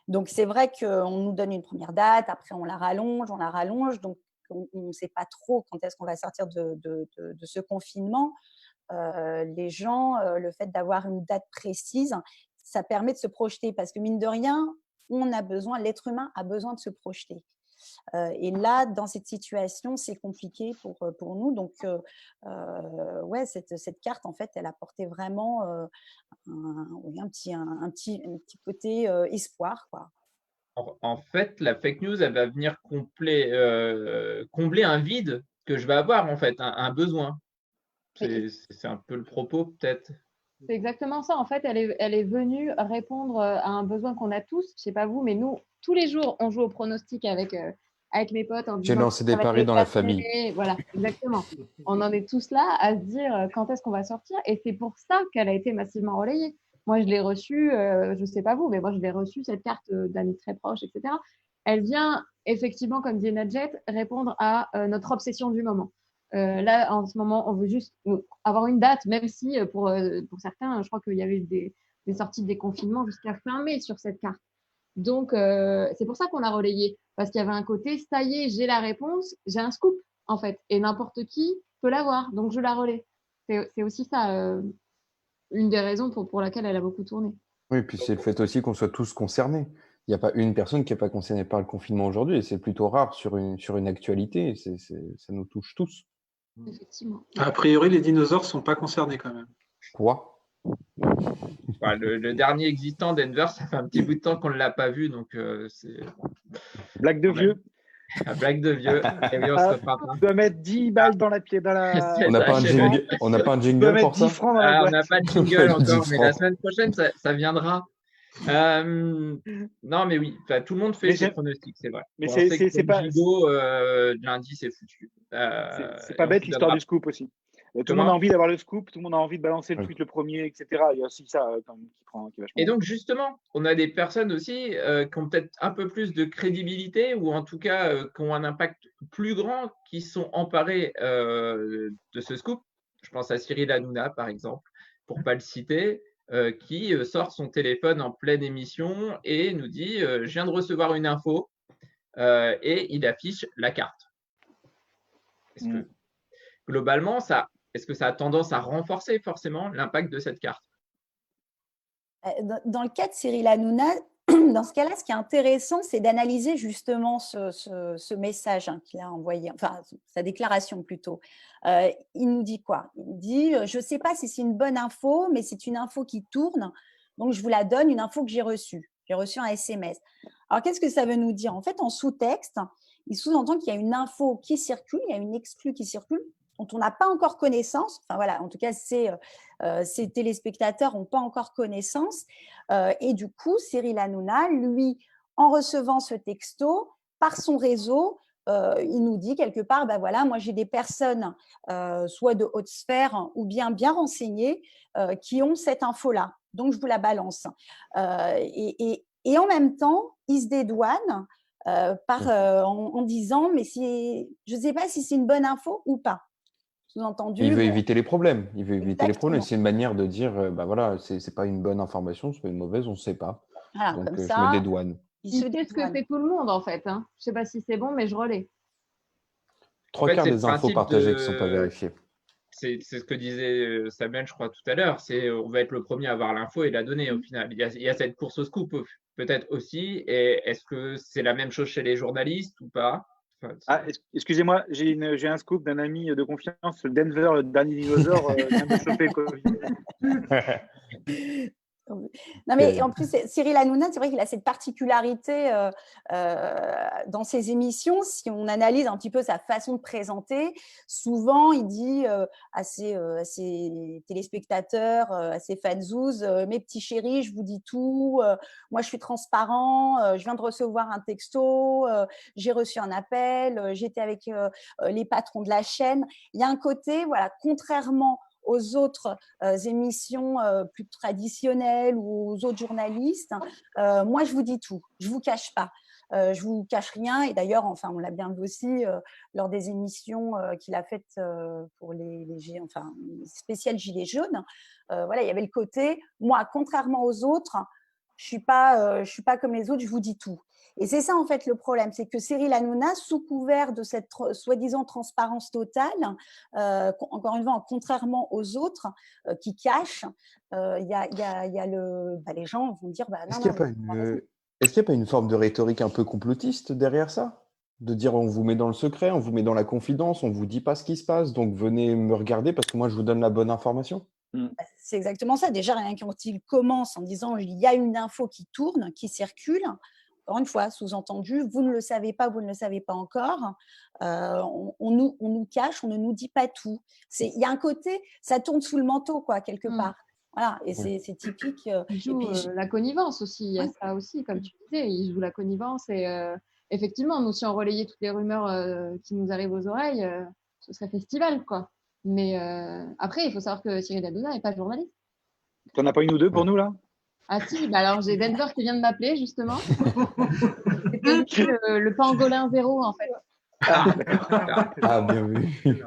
Donc, c'est vrai qu'on nous donne une première date, après on la rallonge. Donc, on ne sait pas trop quand est-ce qu'on va sortir de ce confinement. Les gens, le fait d'avoir une date précise, ça permet de se projeter parce que mine de rien, l'être humain a besoin de se projeter. Et là, dans cette situation, c'est compliqué pour nous. Donc, ouais, cette carte, en fait, elle apportait vraiment un petit côté espoir, quoi. En fait, la fake news, elle va venir combler un vide que je vais avoir, en fait, un besoin. C'est un peu le propos, peut-être. C'est exactement ça. En fait, elle est venue répondre à un besoin qu'on a tous. Je sais pas vous, mais nous, tous les jours, on joue au pronostic avec mes potes. J'ai lancé des paris dans la famille. Voilà, exactement. On en est tous là à se dire quand est-ce qu'on va sortir. Et c'est pour ça qu'elle a été massivement relayée. Moi, je l'ai reçue, je sais pas vous, mais moi, je l'ai reçue, cette carte d'amis très proches, etc. Elle vient, effectivement, comme dit Nadjet, répondre à notre obsession du moment. Là, en ce moment, on veut juste avoir une date, même si pour certains, je crois qu'il y avait des sorties de déconfinement jusqu'à fin mai sur cette carte. Donc, c'est pour ça qu'on l'a relayée, parce qu'il y avait un côté, ça y est, j'ai la réponse, j'ai un scoop, en fait, et n'importe qui peut l'avoir, donc je la relaie. C'est aussi ça, une des raisons pour laquelle elle a beaucoup tourné. Oui, puis c'est le fait aussi qu'on soit tous concernés. Il n'y a pas une personne qui n'est pas concernée par le confinement aujourd'hui, et c'est plutôt rare sur une actualité, ça nous touche tous. Effectivement. A priori, les dinosaures ne sont pas concernés quand même. Quoi? Le dernier existant, Denver, ça fait un petit bout de temps qu'on ne l'a pas vu, donc c'est… Blague de vieux. Blague de vieux. Et oui, on doit mettre 10 balles dans la pied. On n'a pas un jingle pour ça? On n'a pas de jingle encore, mais la semaine prochaine, ça viendra. Non, mais oui, tout le monde fait ses pronostics, c'est vrai. Mais c'est pas… lundi, c'est foutu. C'est pas bête l'histoire du scoop aussi. Tout le monde a envie d'avoir le scoop, tout le monde a envie de balancer le tweet le premier, etc. Il y a aussi ça qui est vachement… Et donc, justement, on a des personnes aussi qui ont peut-être un peu plus de crédibilité ou en tout cas qui ont un impact plus grand, qui sont emparés de ce scoop. Je pense à Cyril Hanouna, par exemple, pour ne pas le citer, qui sort son téléphone en pleine émission et nous dit « Je viens de recevoir une info » et il affiche la carte. Est-ce que, globalement, est-ce que ça a tendance à renforcer forcément l'impact de cette carte? Dans le cas de Cyril Hanouna, dans ce cas-là, ce qui est intéressant, c'est d'analyser justement ce message qu'il a envoyé, enfin sa déclaration plutôt. Il nous dit quoi? Il dit « Je ne sais pas si c'est une bonne info, mais c'est une info qui tourne, donc je vous la donne, une info que j'ai reçue. J'ai reçu un SMS. » Alors, qu'est-ce que ça veut nous dire? En fait, en sous-texte, il sous-entend qu'il y a une info qui circule, il y a une exclue qui circule, dont on n'a pas encore connaissance. Enfin voilà, en tout cas, ces téléspectateurs n'ont pas encore connaissance. Et du coup, Cyril Hanouna, lui, en recevant ce texto, par son réseau, il nous dit quelque part, ben voilà, moi j'ai des personnes, soit de haute sphère ou bien renseignées, qui ont cette info-là. Donc, je vous la balance. Et en même temps, il se dédouane en disant, mais je ne sais pas si c'est une bonne info ou pas. Sous-entendu, il veut éviter les problèmes. Il veut éviter Exactement. les problèmes. C'est une manière de dire, bah voilà, c'est pas une bonne information, c'est pas une mauvaise, on ne sait pas. Voilà, donc comme je ça, me dédouane. Il fait ce que fait tout le monde en fait. Hein. Je ne sais pas si c'est bon, mais je relais. Trois quarts des infos partagées qui ne sont pas vérifiées. C'est ce que disait Samuel, je crois, tout à l'heure. On va être le premier à avoir l'info et la donner au final. Il y a cette course au scoop peut-être aussi. Et est-ce que c'est la même chose chez les journalistes ou pas? Excusez-moi, j'ai un scoop d'un ami de confiance, Denver, le dernier dinosaure, vient de choper Covid. Non, mais en plus, Cyril Hanouna, c'est vrai qu'il a cette particularité dans ses émissions. Si on analyse un petit peu sa façon de présenter, souvent il dit à ses téléspectateurs, à ses fanzouz, mes petits chéris, je vous dis tout, moi je suis transparent, je viens de recevoir un texto, j'ai reçu un appel, j'étais avec les patrons de la chaîne. Il y a un côté, voilà, contrairement aux autres émissions plus traditionnelles ou aux autres journalistes, moi, je vous dis tout, je ne vous cache pas. Je ne vous cache rien. Et d'ailleurs, enfin, on l'a bien vu aussi lors des émissions qu'il a faites pour les spéciales Gilets jaunes. Voilà, il y avait le côté, moi, contrairement aux autres, je ne suis pas comme les autres, je vous dis tout. Et c'est ça, en fait, le problème, c'est que Cyril Hanouna, sous couvert de cette soi-disant transparence totale, encore une fois, contrairement aux autres qui cachent, il y a les gens vont dire non, Est-ce qu'il n'y a pas une forme de rhétorique un peu complotiste derrière ça? De dire on vous met dans le secret, on vous met dans la confidence, on ne vous dit pas ce qui se passe, donc venez me regarder parce que moi je vous donne la bonne information? C'est exactement ça. Déjà, rien quand il commence en disant il y a une info qui tourne, qui circule. Encore une fois, sous-entendu, vous ne le savez pas, vous ne le savez pas encore. On nous cache, on ne nous dit pas tout. Il y a un côté, ça tourne sous le manteau, quoi, quelque part. Voilà, et c'est typique. Il joue la connivence aussi, il y a ça aussi, comme tu disais, il joue la connivence. Et effectivement, nous, si on relayait toutes les rumeurs qui nous arrivent aux oreilles, ce serait festival, quoi. Mais après, il faut savoir que Cyril Hanouna n'est pas journaliste. T'en as pas une ou deux pour nous, là? Ah si, bah alors j'ai Denver qui vient de m'appeler, justement. C'était le pangolin 0, en fait. Ah, bien vu.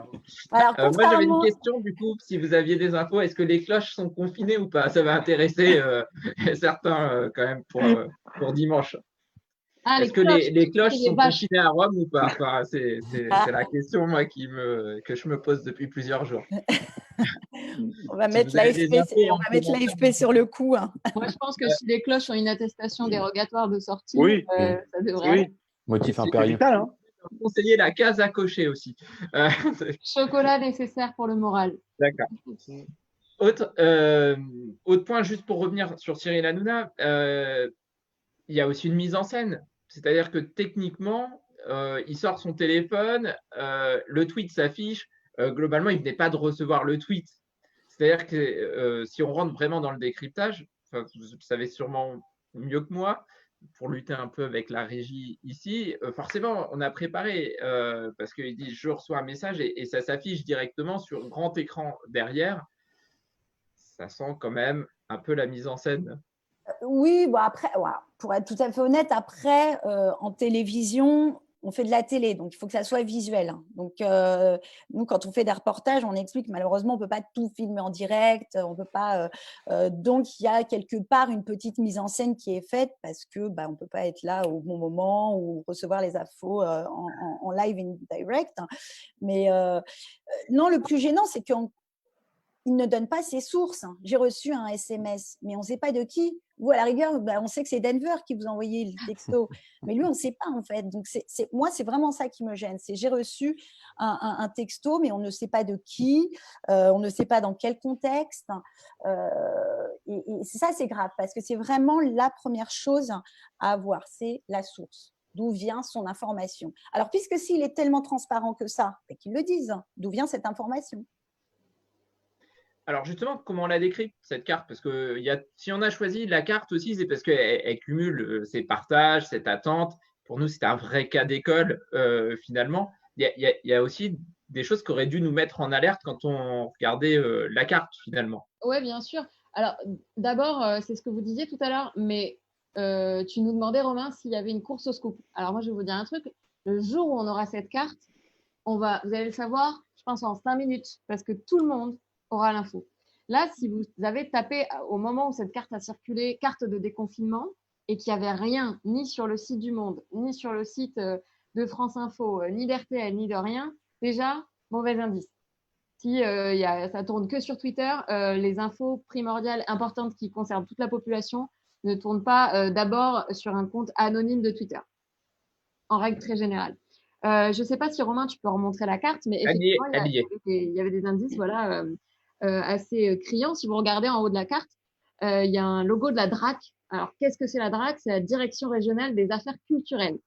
Alors, moi, j'avais une question, du coup, si vous aviez des infos, est-ce que les cloches sont confinées ou pas? Ça va intéresser certains quand même pour dimanche. Est-ce que les cloches sont confinées à Rome ou pas? Enfin, c'est la question, moi, que je me pose depuis plusieurs jours. On va mettre l'AFP sur le coup. Hein. Moi, je pense que si les cloches ont une attestation dérogatoire de sortie, ça devrait aller. Motif impérial. Hein. Conseiller la case à cocher aussi. Chocolat nécessaire pour le moral. D'accord. Autre point, juste pour revenir sur Cyril Hanouna, il y a aussi une mise en scène. C'est-à-dire que techniquement, il sort son téléphone, le tweet s'affiche. Globalement, il ne venait pas de recevoir le tweet. C'est-à-dire que si on rentre vraiment dans le décryptage, vous le savez sûrement mieux que moi, pour lutter un peu avec la régie ici, forcément, on a préparé parce qu'il dit je reçois un message et ça s'affiche directement sur grand écran derrière. Ça sent quand même un peu la mise en scène. Oui, bon après, voilà, pour être tout à fait honnête, après, en télévision, on fait de la télé, donc il faut que ça soit visuel. Donc, nous, quand on fait des reportages, on explique malheureusement, on ne peut pas tout filmer en direct, on peut pas. Donc, il y a quelque part une petite mise en scène qui est faite parce que on ne peut pas être là au bon moment ou recevoir les infos en live and direct. Mais non, le plus gênant, c'est qu'il ne donne pas ses sources. J'ai reçu un SMS, mais on ne sait pas de qui. Vous, à la rigueur, on sait que c'est Denver qui vous a envoyé le texto, mais lui, on ne sait pas en fait. Donc, moi, c'est vraiment ça qui me gêne. J'ai reçu un texto, mais on ne sait pas de qui, on ne sait pas dans quel contexte. Et ça, c'est grave, parce que c'est vraiment la première chose à avoir, c'est la source. D'où vient son information? Alors, puisque s'il est tellement transparent que ça, qu'il le dise, d'où vient cette information? Alors justement, comment on la décrit, cette carte? Parce que si on a choisi la carte aussi, c'est parce qu'elle cumule ces partages, cette attente. Pour nous, c'est un vrai cas d'école, finalement. Il y a aussi des choses qui auraient dû nous mettre en alerte quand on regardait la carte, finalement. Oui, bien sûr. Alors, d'abord, c'est ce que vous disiez tout à l'heure, mais tu nous demandais, Romain, s'il y avait une course au scoop. Alors, moi, je vais vous dire un truc. Le jour où on aura cette carte, vous allez le savoir, je pense, en 5 minutes, parce que tout le monde aura l'info. Là, si vous avez tapé au moment où cette carte a circulé, carte de déconfinement, et qu'il n'y avait rien, ni sur le site du Monde, ni sur le site de France Info, ni d'RTL, ni de rien, déjà, mauvais indice. Si ça tourne que sur Twitter, les infos primordiales importantes qui concernent toute la population ne tournent pas d'abord sur un compte anonyme de Twitter, en règle très générale. Je ne sais pas si, Romain, tu peux remontrer la carte, mais effectivement, il y avait des indices assez criants. Si vous regardez en haut de la carte, il y a un logo de la DRAC. Alors, qu'est-ce que c'est la DRAC? C'est la Direction régionale des affaires culturelles.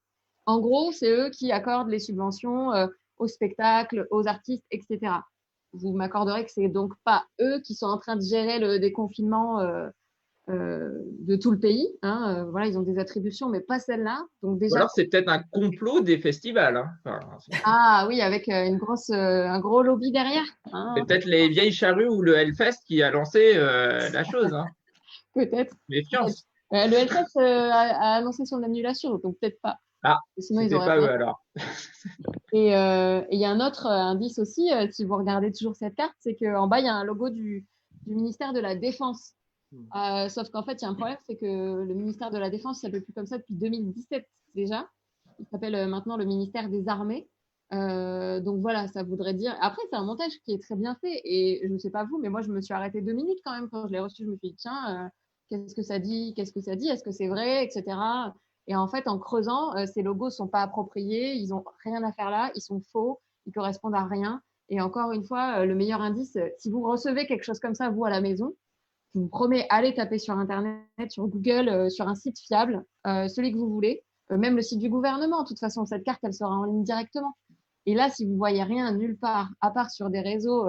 En gros, c'est eux qui accordent les subventions aux spectacles, aux artistes, etc. Vous m'accorderez que c'est donc pas eux qui sont en train de gérer le déconfinement de tout le pays. Hein. Voilà, ils ont des attributions, mais pas celle-là. Donc Ou déjà. alors, c'est peut-être un complot des festivals. Hein. Ah oui, avec un gros lobby derrière. Hein. C'est peut-être les vieilles charrues ou le Hellfest qui a lancé la chose. Hein. Peut-être. Méfiance. Le Hellfest a annoncé son annulation, donc peut-être pas. Ah, sinon, c'était ils auraient pas eux alors. Et il y a un autre indice aussi, si vous regardez toujours cette carte, c'est qu'en bas, il y a un logo du ministère de la Défense. Sauf qu'en fait, il y a un problème, c'est que le ministère de la Défense ne s'appelle plus comme ça depuis 2017 déjà. Il s'appelle maintenant le ministère des Armées. Donc voilà, ça voudrait dire… Après, c'est un montage qui est très bien fait. Et je ne sais pas vous, mais moi, je me suis arrêtée 2 minutes quand même. Quand je l'ai reçu, je me suis dit, tiens, qu'est-ce que ça dit? Qu'est-ce que ça dit? Est-ce que c'est vrai? Etc. Et en fait, en creusant, ces logos ne sont pas appropriés, ils n'ont rien à faire là, ils sont faux, ils correspondent à rien. Et encore une fois, le meilleur indice, si vous recevez quelque chose comme ça, vous, à la maison, je vous promets, allez taper sur Internet, sur Google, sur un site fiable, celui que vous voulez, même le site du gouvernement. De toute façon, cette carte, elle sera en ligne directement. Et là, si vous ne voyez rien nulle part, à part sur des réseaux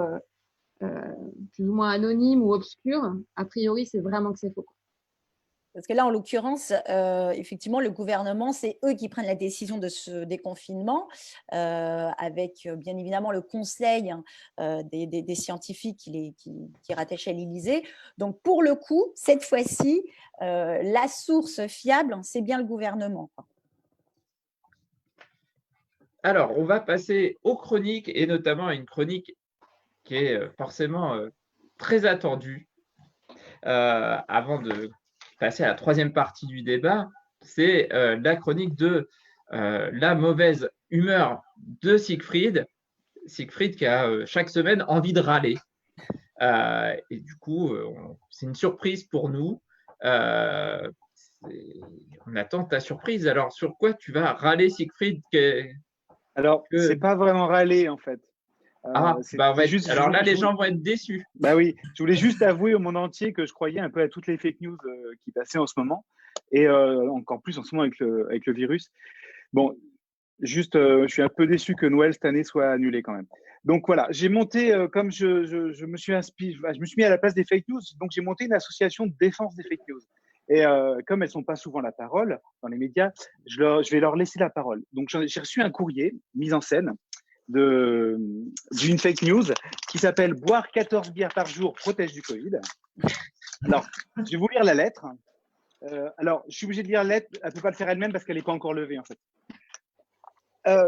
plus ou moins anonymes ou obscurs, a priori, c'est vraiment que c'est faux. Parce que là, en l'occurrence, effectivement, le gouvernement, c'est eux qui prennent la décision de ce déconfinement, avec bien évidemment le conseil des scientifiques qui rattachent à l'Élysée. Donc, pour le coup, cette fois-ci, la source fiable, c'est bien le gouvernement. Alors, on va passer aux chroniques et notamment à une chronique qui est forcément très attendue. Avant de passer à la troisième partie du débat, c'est la chronique de la mauvaise humeur de Siegfried. Siegfried qui a chaque semaine envie de râler. Et du coup, c'est une surprise pour nous. On attend ta surprise. Alors, sur quoi tu vas râler, Siegfried? Alors, c'est pas vraiment râler, en fait. Alors là, les gens vont être déçus. Bah oui, je voulais juste avouer au monde entier que je croyais un peu à toutes les fake news qui passaient en ce moment, et encore plus en ce moment avec le virus. Bon, juste, je suis un peu déçu que Noël cette année soit annulé quand même. Donc voilà, j'ai monté, comme je me suis mis à la place des fake news, donc j'ai monté une association de défense des fake news. Et comme elles sont pas souvent la parole dans les médias, je vais leur laisser la parole. Donc j'ai reçu un courrier mis en scène d'une fake news qui s'appelle « Boire 14 bières par jour protège du Covid ». Alors, je vais vous lire la lettre. Alors, je suis obligé de lire la lettre. Elle ne peut pas le faire elle-même parce qu'elle n'est pas encore levée, en fait.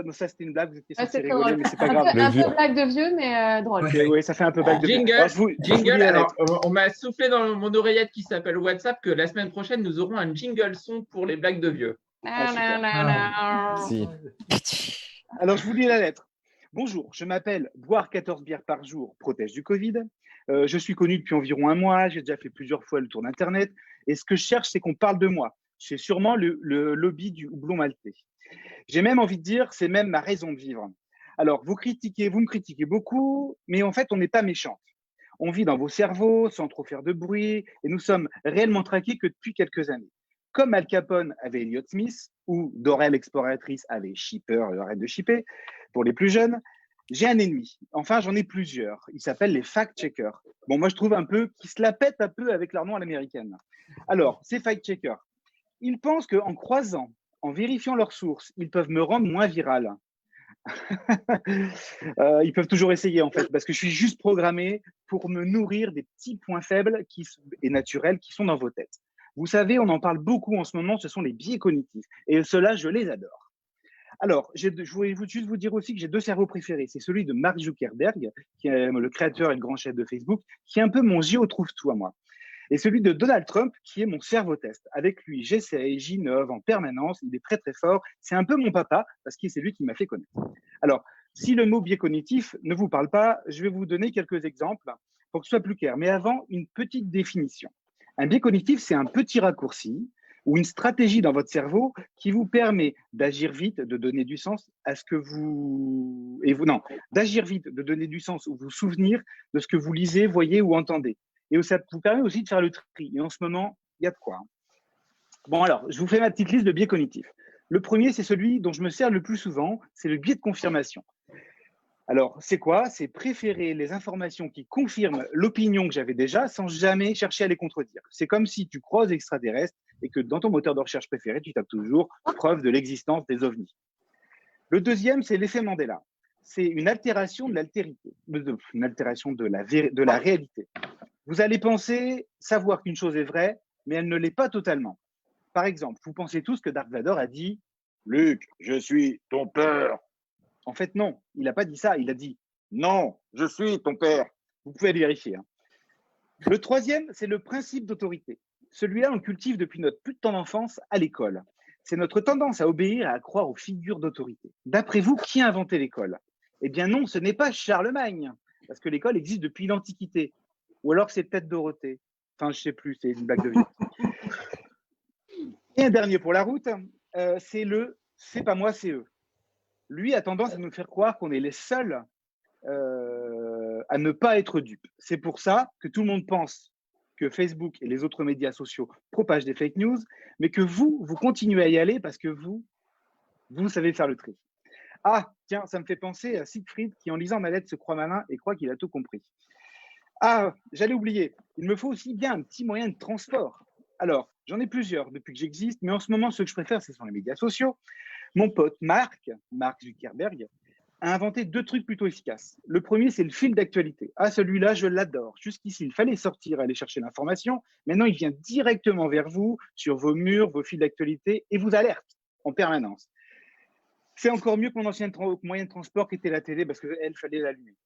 Non, ça, c'était une blague. Vous étiez censé rigoler, mais c'est pas grave. Un peu blague de vieux, mais drôle. Oui, ça fait un peu blague de vieux. Jingle. Alors, on m'a soufflé dans mon oreillette qui s'appelle WhatsApp que la semaine prochaine, nous aurons un jingle son pour les blagues de vieux. Si. Alors, je vous lis la lettre. Bonjour, je m'appelle Boire 14 bières par jour protège du Covid. Je suis connu depuis environ 1 mois. J'ai déjà fait plusieurs fois le tour d'Internet. Et ce que je cherche, c'est qu'on parle de moi. C'est sûrement le lobby du houblon maltais. J'ai même envie de dire, c'est même ma raison de vivre. Alors, vous me critiquez beaucoup, mais en fait, on n'est pas méchants. On vit dans vos cerveaux sans trop faire de bruit et nous sommes réellement traqués que depuis quelques années. Comme Al Capone avait Elliott Smith ou Dora l'exploratrice avait Shipper, arrête de shipper, pour les plus jeunes, j'ai un ennemi. Enfin, j'en ai plusieurs. Ils s'appellent les fact-checkers. Bon, moi, je trouve un peu qu'ils se la pètent un peu avec leur nom à l'américaine. Alors, ces fact-checkers, ils pensent qu'en croisant, en vérifiant leurs sources, ils peuvent me rendre moins viral. Ils peuvent toujours essayer, en fait, parce que je suis juste programmé pour me nourrir des petits points faibles et naturels qui sont dans vos têtes. Vous savez, on en parle beaucoup en ce moment, ce sont les biais cognitifs. Et ceux-là, je les adore. Alors, je voulais juste vous dire aussi que j'ai 2 cerveaux préférés. C'est celui de Mark Zuckerberg, qui est le créateur et le grand chef de Facebook, qui est un peu mon géotrouve-tout à moi. Et celui de Donald Trump, qui est mon cerveau-test. Avec lui, j'essaye, j'innove en permanence, il est très très fort. C'est un peu mon papa, parce que c'est lui qui m'a fait connaître. Alors, si le mot biais cognitif ne vous parle pas, je vais vous donner quelques exemples pour que ce soit plus clair. Mais avant, une petite définition. Un biais cognitif, c'est un petit raccourci ou une stratégie dans votre cerveau qui vous permet d'agir vite, de donner du sens à ce que d'agir vite, de donner du sens ou vous souvenir de ce que vous lisez, voyez ou entendez. et ça vous permet aussi de faire le tri. Et en ce moment, il y a de quoi. Bon, alors, je vous fais ma petite liste de biais cognitifs. Le premier, c'est celui dont je me sers le plus souvent, c'est le biais de confirmation. Alors, c'est quoi? C'est préférer les informations qui confirment l'opinion que j'avais déjà sans jamais chercher à les contredire. C'est comme si tu croises extraterrestres et que dans ton moteur de recherche préféré, tu tapes toujours preuve de l'existence des ovnis. Le deuxième, c'est l'effet Mandela. C'est une altération de l'altérité, une altération de la réalité. Vous allez penser savoir qu'une chose est vraie, mais elle ne l'est pas totalement. Par exemple, vous pensez tous que Dark Vador a dit « Luke, je suis ton père ». En fait, non, il n'a pas dit ça. Il a dit « Non, je suis ton père ». Vous pouvez aller vérifier. Hein. Le troisième, c'est le principe d'autorité. Celui-là, on le cultive depuis notre plus tendre enfance à l'école. C'est notre tendance à obéir et à croire aux figures d'autorité. D'après vous, qui a inventé l'école? Eh bien non, ce n'est pas Charlemagne, parce que l'école existe depuis l'Antiquité. Ou alors c'est peut-être Dorothée. Enfin, je ne sais plus, c'est une blague de vieux. Et un dernier pour la route, c'est le « c'est pas moi, c'est eux ». Lui a tendance à nous faire croire qu'on est les seuls à ne pas être dupes. C'est pour ça que tout le monde pense que Facebook et les autres médias sociaux propagent des fake news, mais que vous continuez à y aller parce que vous savez faire le tri. Ah, tiens, ça me fait penser à Siegfried qui, en lisant ma lettre, se croit malin et croit qu'il a tout compris. Ah, j'allais oublier, il me faut aussi bien un petit moyen de transport. Alors, j'en ai plusieurs depuis que j'existe, mais en ce moment, ceux que je préfère, ce sont les médias sociaux. Mon pote Mark Zuckerberg, a inventé 2 trucs plutôt efficaces. Le premier, c'est le fil d'actualité. Ah, celui-là, je l'adore. Jusqu'ici, il fallait sortir, aller chercher l'information. Maintenant, il vient directement vers vous, sur vos murs, vos fils d'actualité, et vous alerte en permanence. C'est encore mieux que mon ancien moyen de transport qui était la télé, parce qu'elle, fallait l'allumer.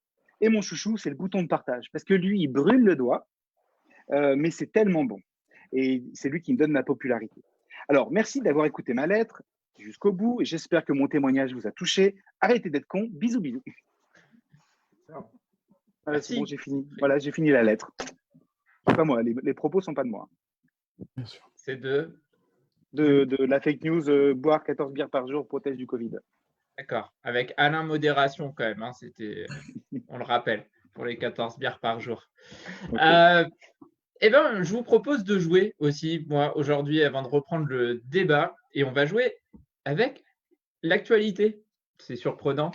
Et mon chouchou, c'est le bouton de partage, parce que lui, il brûle le doigt, mais c'est tellement bon. Et c'est lui qui me donne ma popularité. Alors, merci d'avoir écouté ma lettre jusqu'au bout, et j'espère que mon témoignage vous a touché. Arrêtez d'être con. Bisous, bisous. Voilà, c'est bon, j'ai fini. Voilà, j'ai fini la lettre. C'est pas moi, les propos sont pas de moi. Bien sûr. C'est de la fake news, boire 14 bières par jour protège du Covid. D'accord. Avec Alain Modération quand même. Hein, c'était, on le rappelle, pour les 14 bières par jour. Okay. Eh bien, je vous propose de jouer aussi, moi, aujourd'hui, avant de reprendre le débat. Et on va jouer avec l'actualité. C'est surprenant.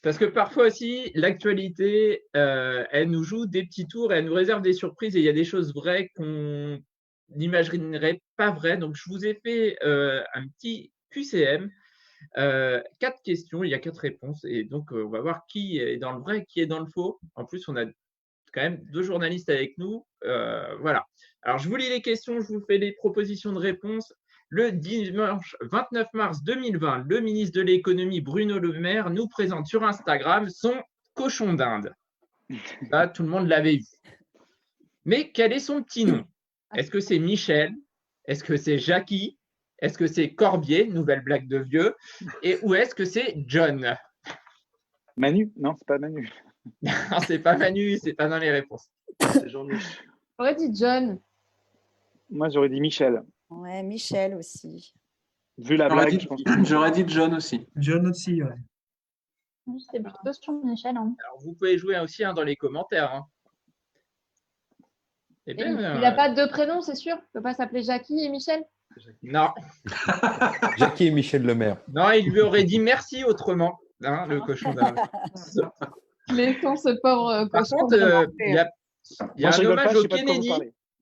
Parce que parfois aussi, l'actualité, elle nous joue des petits tours et elle nous réserve des surprises. Et il y a des choses vraies qu'on n'imaginerait pas vraies. Donc, je vous ai fait un petit QCM. 4 questions, il y a 4 réponses. Et donc, on va voir qui est dans le vrai, qui est dans le faux. En plus, on a quand même 2 journalistes avec nous. Voilà. Alors, je vous lis les questions, je vous fais les propositions de réponse. Le dimanche 29 mars 2020, le ministre de l'économie Bruno Le Maire nous présente sur Instagram son cochon d'Inde. Là, tout le monde l'avait eu. Mais quel est son petit nom? Est-ce que c'est Michel? Est-ce que c'est Jackie? Est-ce que c'est Corbier? Nouvelle blague de vieux. Ou est-ce que c'est John? Manu? Non, c'est pas Manu. Non, c'est pas Manu, c'est pas dans les réponses. C'est Jean-Michel. J'aurais dit John. Moi, j'aurais dit Michel. Ouais, Michel aussi. Vu la blague, je pense. J'aurais dit John aussi. John aussi, ouais. C'était plutôt sur Michel. Hein. Alors, vous pouvez jouer aussi dans les commentaires. Hein. Eh bien, il n'a pas 2 prénoms, c'est sûr. Il ne peut pas s'appeler Jackie et Michel. Non. Jackie et Michel Le Maire. Non, il lui aurait dit merci autrement, hein, le cochon d'Inde. Laissons ce pauvre Par cochon. contre, il y a un hommage au Kennedy.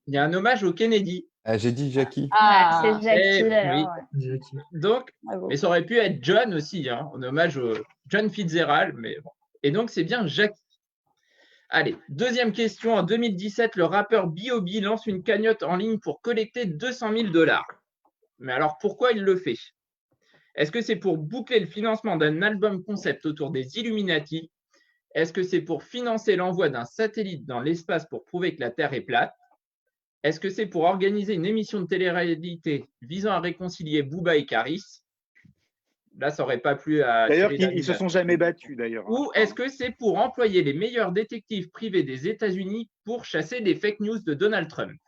Il y a un hommage au Kennedy. J'ai dit Jackie. Ah, c'est Jackie. Oui. Ouais. Donc, mais ça aurait pu être John aussi, hein, en hommage au John Fitzgerald. Mais bon. Et donc, c'est bien Jackie. Allez, deuxième question. En 2017, le rappeur B.O.B. lance une cagnotte en ligne pour collecter $200 000. Mais alors, pourquoi il le fait? Est-ce que c'est pour boucler le financement d'un album concept autour des Illuminati? Est-ce que c'est pour financer l'envoi d'un satellite dans l'espace pour prouver que la Terre est plate? Est-ce que c'est pour organiser une émission de télé-réalité visant à réconcilier Booba et Karis? Là, ça n'aurait pas plu à… D'ailleurs, ils ne se sont jamais battus, d'ailleurs. Ou est-ce que c'est pour employer les meilleurs détectives privés des États-Unis pour chasser les fake news de Donald Trump?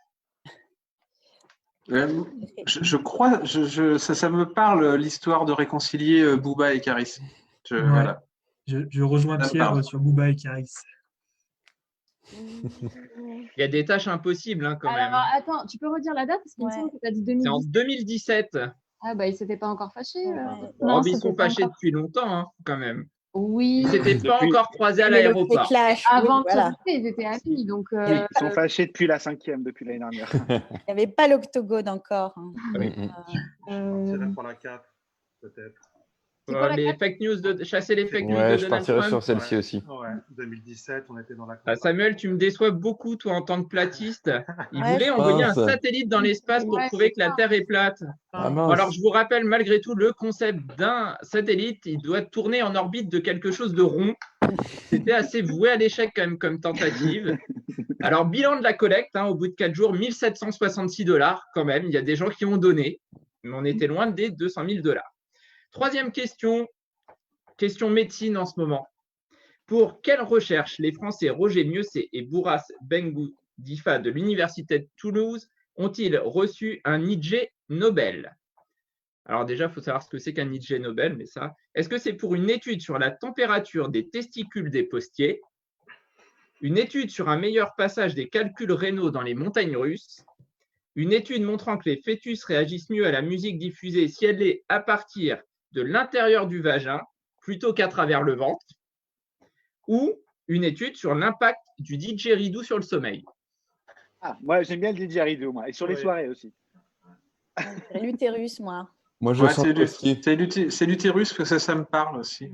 Je crois, ça me parle l'histoire de réconcilier Booba et Karis. Voilà. Je rejoins Pierre sur Booba et Karis. Il y a des tâches impossibles hein, quand même. Alors, attends, tu peux redire la date? Parce qu'il me semble que tu as dit C'est en 2017. 2017. Ah, bah, ils s'étaient pas encore fâchés. Oh, mais ils sont fâchés depuis longtemps, hein, quand même. Oui. Ils s'étaient pas encore croisés à l'aéroport. Avant de se quitter, ils étaient amis. Donc, Oui, ils sont fâchés depuis la 5e, depuis l'année dernière. Il n'y avait pas l'octogone encore. hein. Je partirais pour la 4, peut-être. Les fake news chasser les fake news Ouais, de je Donald partirais Trump. sur celle-ci aussi. Ouais, 2017, on était dans la Ah, Samuel, tu me déçois beaucoup, toi, en tant que platiste. Il Ouais, voulait je envoyer un pense. satellite dans l'espace pour Ouais, prouver que c'est la ça. Terre est plate. Ah, Bon, mince. alors, je vous rappelle malgré tout le concept d'un satellite. Il doit tourner en orbite de quelque chose de rond. C'était assez voué à l'échec quand même comme tentative. Alors, bilan de la collecte, hein, au bout de 4 jours, 1 766 $ quand même. Il y a des gens qui ont donné, mais on était loin des 200 000 $. Troisième question, question médecine en ce moment. Pour quelle recherche les Français Roger Mieuxet et Bourras Bengoudi-Difa de l'Université de Toulouse ont-ils reçu un Ig Nobel? Alors déjà, il faut savoir ce que c'est qu'un Ig Nobel, mais ça, est-ce que c'est pour une étude sur la température des testicules des postiers, une étude sur un meilleur passage des calculs rénaux dans les montagnes russes, une étude montrant que les fœtus réagissent mieux à la musique diffusée si elle est à partir de l'intérieur du vagin plutôt qu'à travers le ventre, ou une étude sur l'impact du didgeridoo sur le sommeil? Ah, moi, j'aime bien le didgeridoo, moi. Et sur les soirées aussi. C'est l'utérus, moi. Moi, je sens le postier. C'est l'utérus parce que ça me parle aussi.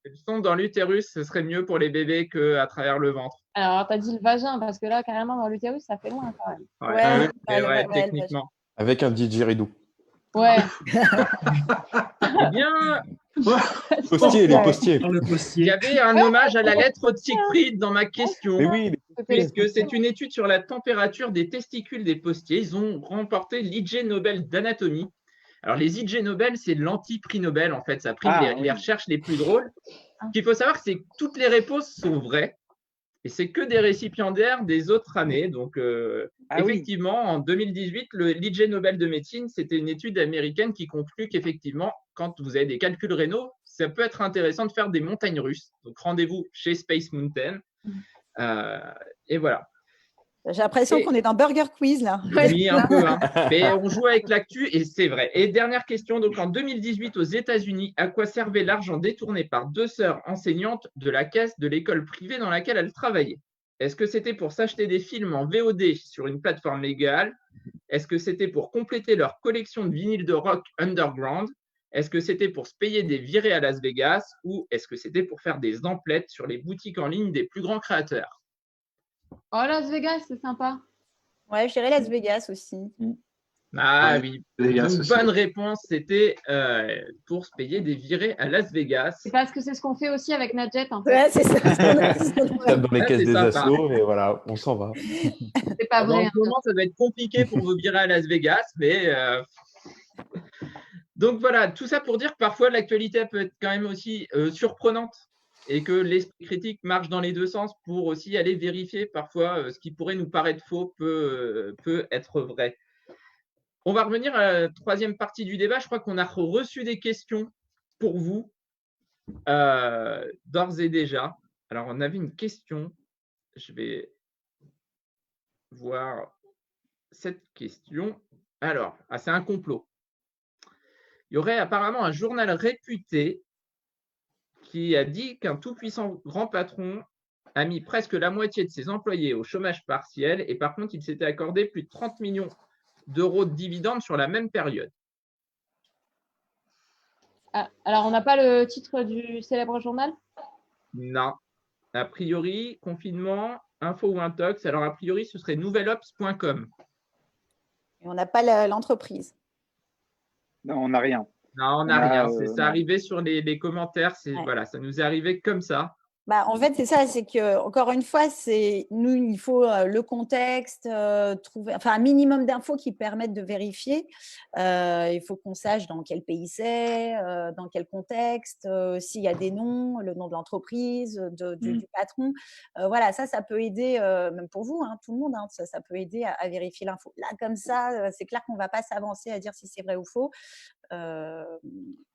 Le son dans l'utérus, ce serait mieux pour les bébés qu'à travers le ventre. Alors, tu as dit le vagin, parce que là, carrément, dans l'utérus, ça fait loin quand même. Ouais, ouais, techniquement. Avec un didgeridoo. Ouais. Eh bien, Postier, les postiers. il y avait un hommage à la lettre de Siegfried dans ma question. Mais oui, Puisque c'est une étude sur la température des testicules des postiers. Ils ont remporté l'Ig Nobel d'anatomie. Alors, les Ig Nobel, c'est l'anti-prix Nobel, en fait. Ça prime les recherches les plus drôles. Ce qu'il faut savoir, c'est que toutes les réponses sont vraies. Et c'est que des récipiendaires des autres années. Donc, effectivement, en 2018, l'Ig Nobel de médecine, c'était une étude américaine qui conclut qu'effectivement, quand vous avez des calculs rénaux, ça peut être intéressant de faire des montagnes russes. Donc, rendez-vous chez Space Mountain. Et voilà. J'ai l'impression qu'on est dans Burger Quiz, là. Oui, un peu. Hein. Mais on joue avec l'actu et c'est vrai. Et dernière question. Donc, en 2018, aux États-Unis, à quoi servait l'argent détourné par 2 sœurs enseignantes de la caisse de l'école privée dans laquelle elles travaillaient? Est-ce que c'était pour s'acheter des films en VOD sur une plateforme légale? Est-ce que c'était pour compléter leur collection de vinyles de rock underground? Est-ce que c'était pour se payer des virées à Las Vegas? Ou est-ce que c'était pour faire des emplettes sur les boutiques en ligne des plus grands créateurs? Oh, Las Vegas, c'est sympa. Ouais, je dirais Las Vegas aussi. Ah Ouais, oui, Vegas une aussi. bonne réponse, c'était pour se payer des virées à Las Vegas. C'est parce que c'est ce qu'on fait aussi avec Nadjet. En fait. Ouais, c'est ça. Tape dans les Ah, caisses c'est des sympa. assos et voilà, on s'en va. C'est pas En vrai. ce moment, ça doit être compliqué pour vous virer à Las Vegas, mais donc voilà, tout ça pour dire que parfois l'actualité peut être quand même aussi surprenante et que l'esprit critique marche dans les deux sens pour aussi aller vérifier parfois ce qui pourrait nous paraître faux peut être vrai. On va revenir à la troisième partie du débat. Je crois qu'on a reçu des questions pour vous d'ores et déjà. Alors, on avait une question. Je vais voir cette question. Alors, c'est un complot. Il y aurait apparemment un journal réputé qui a dit qu'un tout-puissant grand patron a mis presque la moitié de ses employés au chômage partiel et par contre, il s'était accordé plus de 30 millions d'euros de dividendes sur la même période. Ah, alors, on n'a pas le titre du célèbre journal? Non. A priori, confinement, info ou intox. Alors, a priori, ce serait nouvelops.com. Et on n'a pas l'entreprise. Non, on n'a rien. Non, on n'a rien. C'est non. arrivé sur les commentaires. Ouais. Voilà, ça nous est arrivé comme ça. Bah, en fait, c'est ça, c'est que encore une fois, nous, il faut le contexte, trouver, enfin un minimum d'infos qui permettent de vérifier. Il faut qu'on sache dans quel pays c'est, dans quel contexte, s'il y a des noms, le nom de l'entreprise, du patron. Voilà, ça peut aider, même pour vous, hein, tout le monde, hein, ça peut aider à vérifier l'info. Là, comme ça, c'est clair qu'on ne va pas s'avancer à dire si c'est vrai ou faux.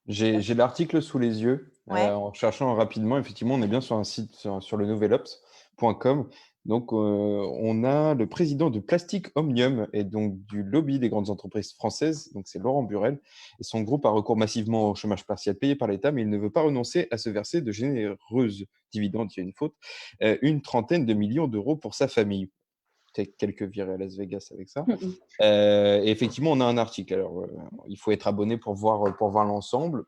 J'ai l'article sous les yeux. Ouais. En cherchant rapidement, effectivement, on est bien sur un site sur le nouvelops.com Donc, on a le président de Plastic Omnium et donc du lobby des grandes entreprises françaises, donc c'est Laurent Burel, et son groupe a recours massivement au chômage partiel payé par l'État, mais il ne veut pas renoncer à se verser de généreuses dividendes, il y a une faute, une trentaine de millions d'euros pour sa famille. Peut-être quelques virées à Las Vegas avec ça. Et effectivement, on a un article. Alors, il faut être abonné pour voir l'ensemble.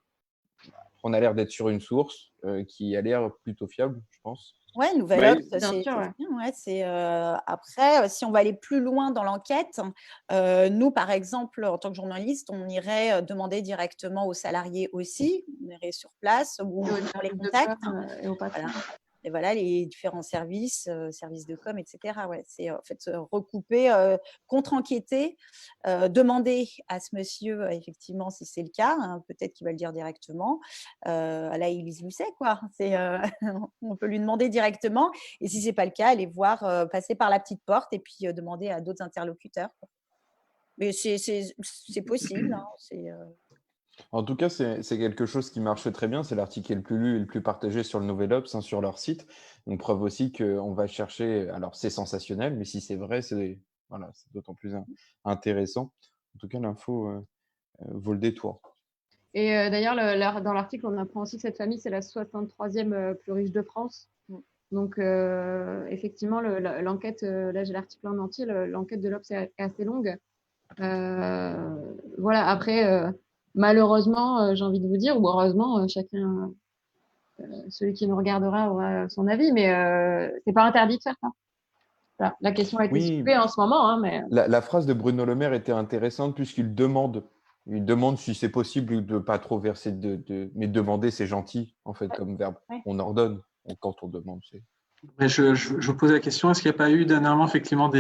On a l'air d'être sur une source qui a l'air plutôt fiable, je pense. Ouais, Nouvelle Obs, c'est bien. Ouais, après, si on va aller plus loin dans l'enquête, nous, par exemple, en tant que journaliste, on irait demander directement aux salariés aussi, on irait sur place ou dans les contacts. Et au patron. Voilà. Et voilà, les différents services, services de com, etc. Ouais, c'est en fait recouper, contre-enquêter, demander à ce monsieur, effectivement, si c'est le cas, hein, peut-être qu'il va le dire directement. Là, il le sait, quoi. On peut lui demander directement. Et si ce n'est pas le cas, aller voir, passer par la petite porte et puis demander à d'autres interlocuteurs. Mais c'est possible. Hein, En tout cas, c'est quelque chose qui marche très bien. C'est l'article le plus lu et le plus partagé sur le Nouvel Obs, sur leur site. Donc, preuve aussi qu'on va chercher. Alors, c'est sensationnel, mais si c'est vrai, c'est d'autant plus intéressant. En tout cas, l'info vaut le détour. Et d'ailleurs, dans l'article, on apprend aussi que cette famille, c'est la 63e plus riche de France. Donc, effectivement, l'enquête, là, j'ai l'article en entier, l'enquête de l'Obs est assez longue. Voilà, après. Malheureusement, j'ai envie de vous dire, ou heureusement, chacun, celui qui nous regardera aura son avis, mais c'est pas interdit de faire ça. Voilà. La question a été soulevée en ce moment. Hein, mais... la phrase de Bruno Le Maire était intéressante puisqu'il demande si c'est possible de ne pas trop verser mais demander, c'est gentil, en fait, comme verbe. Ouais. On ordonne quand on demande. Mais je vous pose la question, est-ce qu'il n'y a pas eu dernièrement effectivement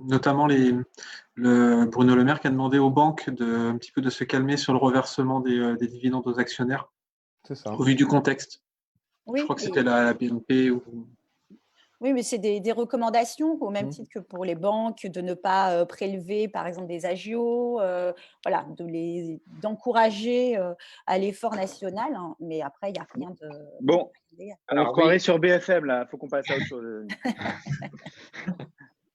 notamment Bruno Le Maire qui a demandé aux banques un petit peu de se calmer sur le reversement des dividendes aux actionnaires, c'est ça. Au vu du contexte. Oui, je crois que c'était la BNP ou... Oui, mais c'est des recommandations, au même titre que pour les banques, de ne pas prélever, par exemple, des agios, voilà, d'encourager à l'effort national. Hein, mais après, il n'y a rien de… Bon, on croirait sur BFM, là. Il faut qu'on passe à autre chose.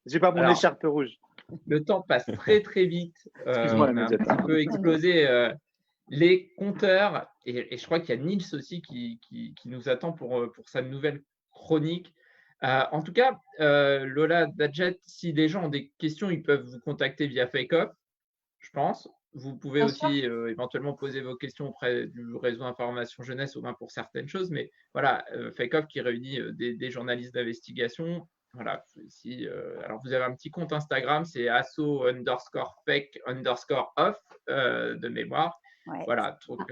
J'ai pas mon écharpe rouge. Le temps passe très, très vite. Excuse-moi, on a un petit peu explosé les compteurs. Et je crois qu'il y a Nils aussi qui nous attend pour sa nouvelle chronique. En tout cas, Lola Dadjet, si les gens ont des questions, ils peuvent vous contacter via FakeOff, je pense. Vous pouvez aussi éventuellement poser vos questions auprès du réseau Information Jeunesse, au moins pour certaines choses. Mais voilà, FakeOff qui réunit des journalistes d'investigation. Voilà, alors vous avez un petit compte Instagram, c'est asso_fake_off de mémoire. Ouais, voilà, donc…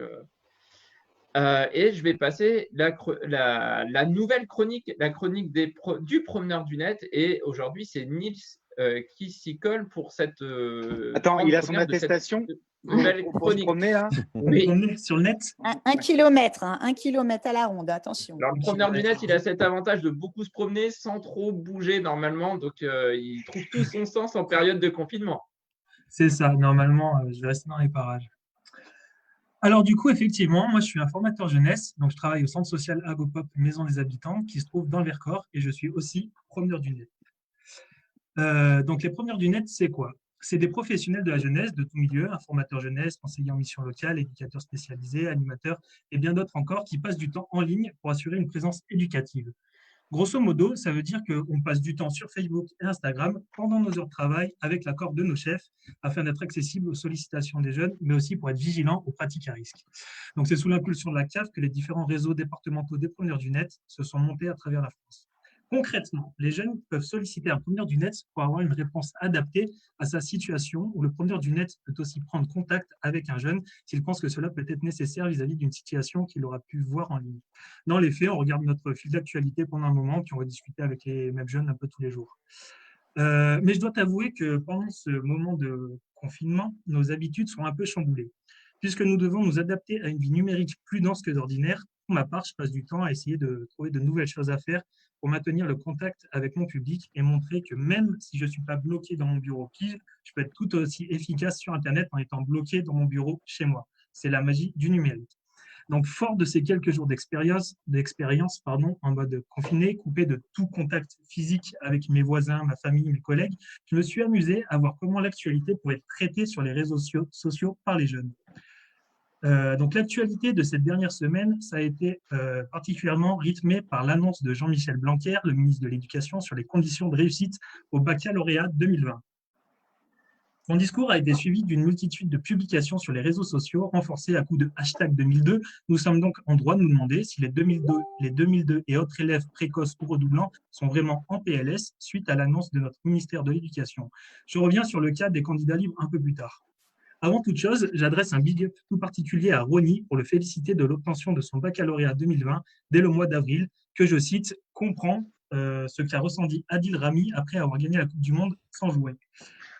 et je vais passer la nouvelle chronique, la chronique du promeneur du net. Et aujourd'hui, c'est Nils qui s'y colle pour cette… Attends, il a son attestation nouvelle chronique. Se promener, oui. Sur le net. 1 kilomètre, hein, 1 kilomètre à la ronde, attention. Alors, le promeneur du net, il a cet avantage de beaucoup se promener sans trop bouger normalement. Donc, il trouve tout son sens en période de confinement. C'est ça, normalement, je vais rester dans les parages. Alors du coup, effectivement, moi je suis un formateur jeunesse, donc je travaille au centre social Agopop Maison des Habitants qui se trouve dans le Vercors et je suis aussi promeneur du net. Donc les promeneurs du net, c'est quoi? C'est des professionnels de la jeunesse, de tout milieu, informateurs jeunesse, conseillers en mission locale, éducateurs spécialisés, animateurs et bien d'autres encore qui passent du temps en ligne pour assurer une présence éducative. Grosso modo, ça veut dire qu'on passe du temps sur Facebook et Instagram pendant nos heures de travail avec l'accord de nos chefs afin d'être accessible aux sollicitations des jeunes, mais aussi pour être vigilant aux pratiques à risque. Donc, c'est sous l'impulsion de la CAF que les différents réseaux départementaux des promeneurs du net se sont montés à travers la France. Concrètement, les jeunes peuvent solliciter un promeneur du net pour avoir une réponse adaptée à sa situation, où le promeneur du net peut aussi prendre contact avec un jeune s'il pense que cela peut être nécessaire vis-à-vis d'une situation qu'il aura pu voir en ligne. Dans les faits, on regarde notre fil d'actualité pendant un moment, puis on va discuter avec les mêmes jeunes un peu tous les jours. Mais je dois t'avouer que pendant ce moment de confinement, nos habitudes sont un peu chamboulées, puisque nous devons nous adapter à une vie numérique plus dense que d'ordinaire. Pour ma part, je passe du temps à essayer de trouver de nouvelles choses à faire pour maintenir le contact avec mon public et montrer que même si je ne suis pas bloqué dans mon bureau pige, je peux être tout aussi efficace sur Internet en étant bloqué dans mon bureau chez moi. C'est la magie du numérique. Donc, fort de ces quelques jours d'expérience, en mode confiné, coupé de tout contact physique avec mes voisins, ma famille, mes collègues, je me suis amusé à voir comment l'actualité pouvait être traitée sur les réseaux sociaux par les jeunes. Donc, l'actualité de cette dernière semaine, ça a été particulièrement rythmé par l'annonce de Jean-Michel Blanquer, le ministre de l'Éducation, sur les conditions de réussite au baccalauréat 2020. Son discours a été suivi d'une multitude de publications sur les réseaux sociaux, renforcées à coups de hashtag 2002. Nous sommes donc en droit de nous demander si les 2002 et autres élèves précoces ou redoublants sont vraiment en PLS suite à l'annonce de notre ministère de l'Éducation. Je reviens sur le cas des candidats libres un peu plus tard. Avant toute chose, j'adresse un big up tout particulier à Ronny pour le féliciter de l'obtention de son baccalauréat 2020 dès le mois d'avril, que je cite, comprend ce qu'a ressenti Adil Rami après avoir gagné la Coupe du Monde sans jouer.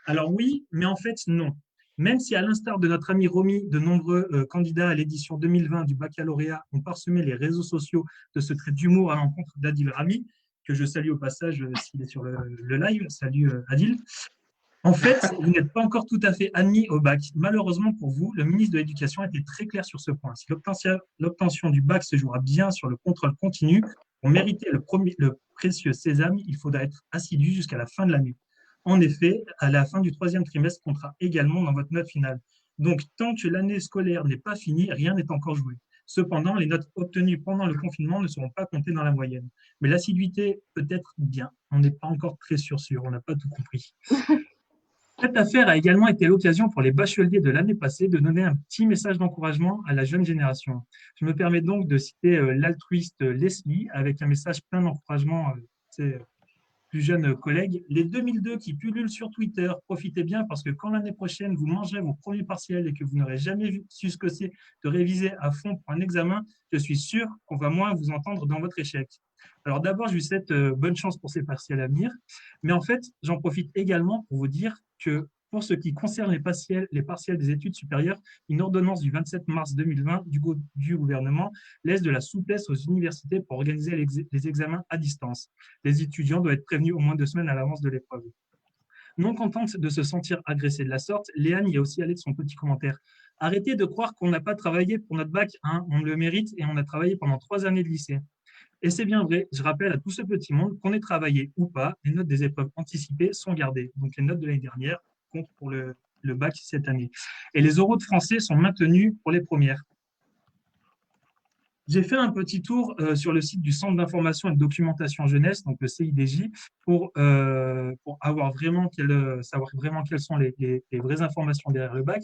Alors oui, mais en fait non. Même si à l'instar de notre ami Romy, de nombreux candidats à l'édition 2020 du baccalauréat ont parsemé les réseaux sociaux de ce trait d'humour à l'encontre d'Adil Rami, que je salue au passage s'il est sur le live, salut Adil. En fait, vous n'êtes pas encore tout à fait admis au bac. Malheureusement pour vous, le ministre de l'Éducation a été très clair sur ce point. Si l'obtention du bac se jouera bien sur le contrôle continu, pour mériter le précieux sésame, il faudra être assidu jusqu'à la fin de l'année. En effet, à la fin du 3e trimestre comptera également dans votre note finale. Donc, tant que l'année scolaire n'est pas finie, rien n'est encore joué. Cependant, les notes obtenues pendant le confinement ne seront pas comptées dans la moyenne. Mais l'assiduité peut être bien. On n'est pas encore très sûr, on n'a pas tout compris. Cette affaire a également été l'occasion pour les bacheliers de l'année passée de donner un petit message d'encouragement à la jeune génération. Je me permets donc de citer l'altruiste Leslie avec un message plein d'encouragement plus jeunes collègues. Les 2002 qui pullulent sur Twitter, profitez bien parce que quand l'année prochaine vous mangerez vos premiers partiels et que vous n'aurez jamais su ce que c'est de réviser à fond pour un examen, je suis sûr qu'on va moins vous entendre dans votre échec. Alors d'abord, je vous souhaite bonne chance pour ces partiels à venir, mais en fait, j'en profite également pour vous dire que pour ce qui concerne les partiels des études supérieures, une ordonnance du 27 mars 2020 du gouvernement laisse de la souplesse aux universités pour organiser les examens à distance. Les étudiants doivent être prévenus au moins 2 semaines à l'avance de l'épreuve. Non contente de se sentir agressée de la sorte, Léane y est aussi allée de son petit commentaire. Arrêtez de croire qu'on n'a pas travaillé pour notre bac, hein, on le mérite et on a travaillé pendant 3 années de lycée. Et c'est bien vrai, je rappelle à tout ce petit monde qu'on ait travaillé ou pas, les notes des épreuves anticipées sont gardées. Donc les notes de l'année dernière comptent pour le bac cette année. Et les oraux de français sont maintenus pour les premières. J'ai fait un petit tour sur le site du Centre d'information et de documentation jeunesse, donc le CIDJ, pour savoir vraiment quelles sont les vraies informations derrière le bac.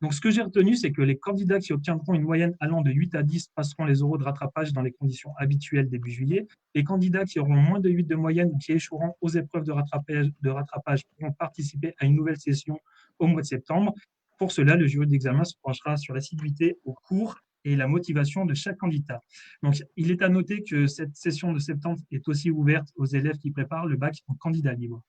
Donc, ce que j'ai retenu, c'est que les candidats qui obtiendront une moyenne allant de 8 à 10 passeront les oraux de rattrapage dans les conditions habituelles début juillet. Les candidats qui auront moins de 8 de moyenne ou qui échoueront aux épreuves de rattrapage pourront participer à une nouvelle session au mois de septembre. Pour cela, le jury d'examen se penchera sur l'assiduité au cours et la motivation de chaque candidat. Donc, il est à noter que cette session de septembre est aussi ouverte aux élèves qui préparent le bac en candidat libre.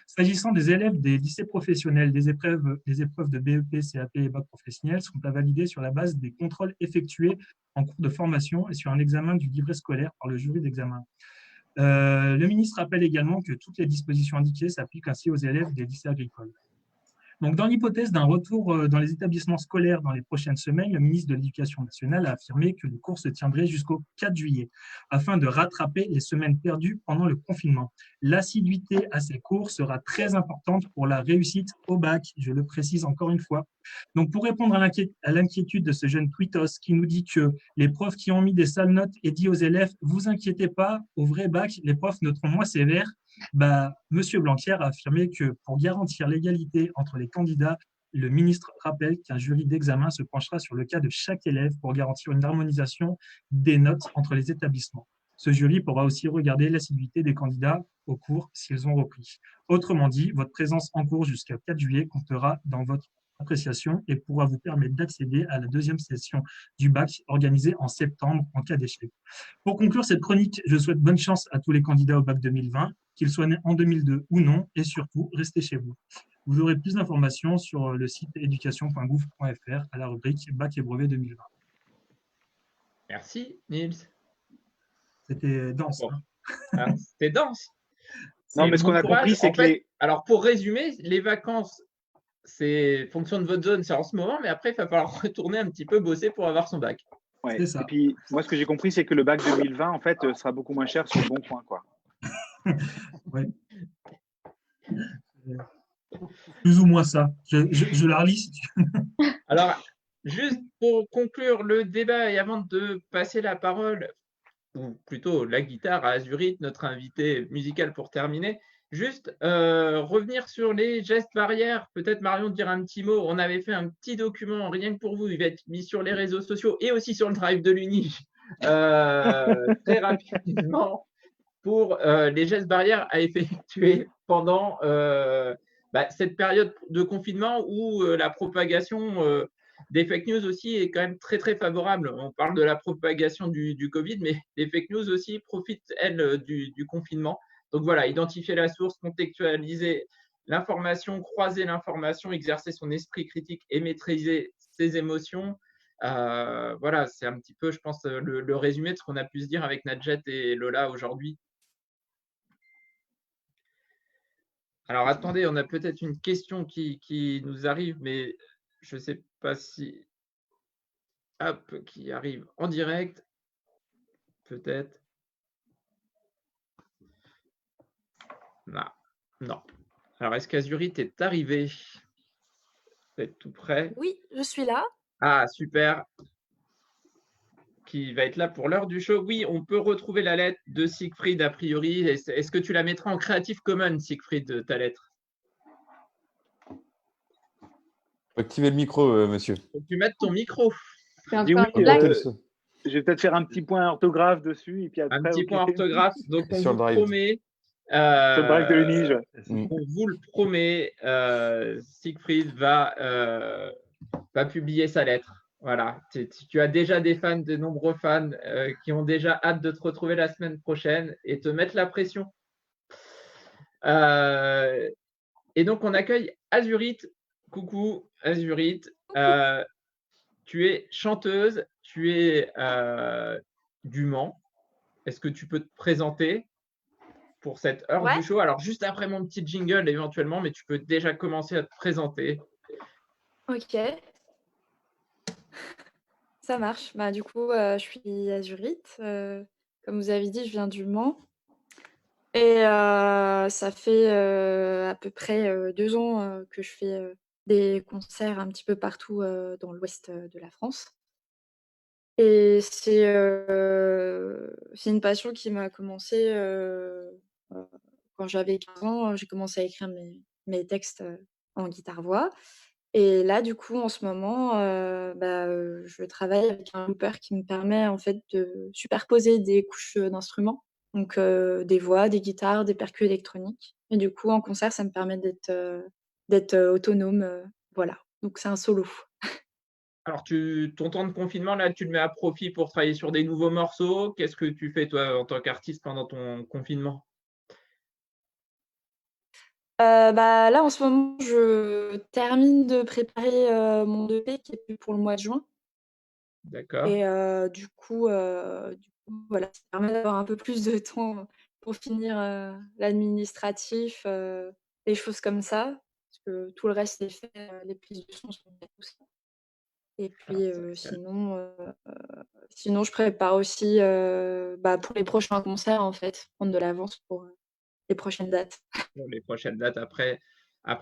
S'agissant des élèves des lycées professionnels, les épreuves de BEP, CAP et bac professionnel seront à valider sur la base des contrôles effectués en cours de formation et sur un examen du livret scolaire par le jury d'examen. Le ministre rappelle également que toutes les dispositions indiquées s'appliquent ainsi aux élèves des lycées agricoles. Donc, dans l'hypothèse d'un retour dans les établissements scolaires dans les prochaines semaines, le ministre de l'Éducation nationale a affirmé que les cours se tiendraient jusqu'au 4 juillet afin de rattraper les semaines perdues pendant le confinement. L'assiduité à ces cours sera très importante pour la réussite au bac, je le précise encore une fois. Donc, pour répondre à l'inquiétude de ce jeune tweetos qui nous dit que les profs qui ont mis des sales notes et dit aux élèves « vous inquiétez pas, au vrai bac, les profs noteront moins sévères », Monsieur Blanquer a affirmé que pour garantir l'égalité entre les candidats, le ministre rappelle qu'un jury d'examen se penchera sur le cas de chaque élève pour garantir une harmonisation des notes entre les établissements. Ce jury pourra aussi regarder l'assiduité des candidats au cours s'ils ont repris. Autrement dit, votre présence en cours jusqu'à 4 juillet comptera dans votre appréciation et pourra vous permettre d'accéder à la 2e session du bac organisée en septembre en cas d'échec. Pour conclure cette chronique, je souhaite bonne chance à tous les candidats au bac 2020, qu'ils soient nés en 2002 ou non, et surtout, restez chez vous. Vous aurez plus d'informations sur le site education.gouv.fr à la rubrique Bac et brevet 2020. Merci, Nils. C'était dense. Bon. Ah, c'était dense. Non, mais ce qu'on a compris, c'est que Alors, pour résumer, les vacances, c'est fonction de votre zone, c'est en ce moment, mais après, il va falloir retourner un petit peu bosser pour avoir son bac. Ouais. C'est ça. Et puis, moi, ce que j'ai compris, c'est que le bac 2020, en fait, sera beaucoup moins cher sur le bon coin, quoi. Ouais. Plus ou moins ça. Je la relis si tu veux. Alors, juste pour conclure le débat et avant de passer la parole, ou plutôt la guitare à Azurite, notre invité musical pour terminer, juste revenir sur les gestes barrières. Peut-être Marion dire un petit mot. On avait fait un petit document rien que pour vous. Il va être mis sur les réseaux sociaux et aussi sur le drive de l'Uni très rapidement pour les gestes barrières à effectuer pendant cette période de confinement où la propagation des fake news aussi est quand même très très favorable. On parle de la propagation du Covid, mais les fake news aussi profitent, elles, du confinement. Donc voilà, identifier la source, contextualiser l'information, croiser l'information, exercer son esprit critique et maîtriser ses émotions. Voilà, c'est un petit peu, je pense, le résumé de ce qu'on a pu se dire avec Nadjet et Lola aujourd'hui. Alors attendez, on a peut-être une question qui nous arrive, mais je ne sais pas si… Hop, qui arrive en direct. Peut-être. Non. Non. Alors, est-ce qu'Azurite est arrivé? Vous êtes tout prêt? Oui, je suis là. Ah, super. Qui va être là pour l'heure du show. Oui, on peut retrouver la lettre de Siegfried a priori. Est-ce que tu la mettras en Creative Commons, Siegfried, ta lettre? Activez le micro, monsieur. Faut que tu mettes ton micro. Dis oui, je vais peut-être faire un petit point orthographe dessus. Et puis après, un petit point orthographe. Donc, on sur vous le drive. promet. Sur le drive de l'Uni. On vous le promet, Siegfried va publier sa lettre. Voilà. Tu as déjà des fans, de nombreux fans qui ont déjà hâte de te retrouver la semaine prochaine et te mettre la pression. Et donc, on accueille Azurite. Coucou, Azurite. Tu es chanteuse, tu es du Mans. Est-ce que tu peux te présenter pour cette heure du show? Alors, juste après mon petit jingle éventuellement, mais tu peux déjà commencer à te présenter. Ok. Ça marche. Bah, du coup, je suis Azurite. Comme vous avez dit, je viens du Mans. Et ça fait à peu près 2 ans que je fais des concerts un petit peu partout dans l'ouest de la France. Et c'est une passion qui m'a commencé quand j'avais 15 ans. J'ai commencé à écrire mes textes en guitare-voix. Et là, du coup, en ce moment, je travaille avec un looper qui me permet en fait de superposer des couches d'instruments. Donc des voix, des guitares, des percus électroniques. Et du coup, en concert, ça me permet d'être autonome. Voilà. Donc c'est un solo. Alors, ton temps de confinement, là, tu le mets à profit pour travailler sur des nouveaux morceaux. Qu'est-ce que tu fais, toi, en tant qu'artiste pendant ton confinement? Là, en ce moment, je termine de préparer mon EP qui est prévu pour le mois de juin. D'accord. Et du coup, voilà, ça permet d'avoir un peu plus de temps pour finir l'administratif, les choses comme ça. Parce que tout le reste est fait, les prises de son sont faites, tout ça. Et puis sinon, je prépare aussi pour les prochains concerts, en fait, prendre de l'avance pour les prochaines dates. Pour les prochaines dates après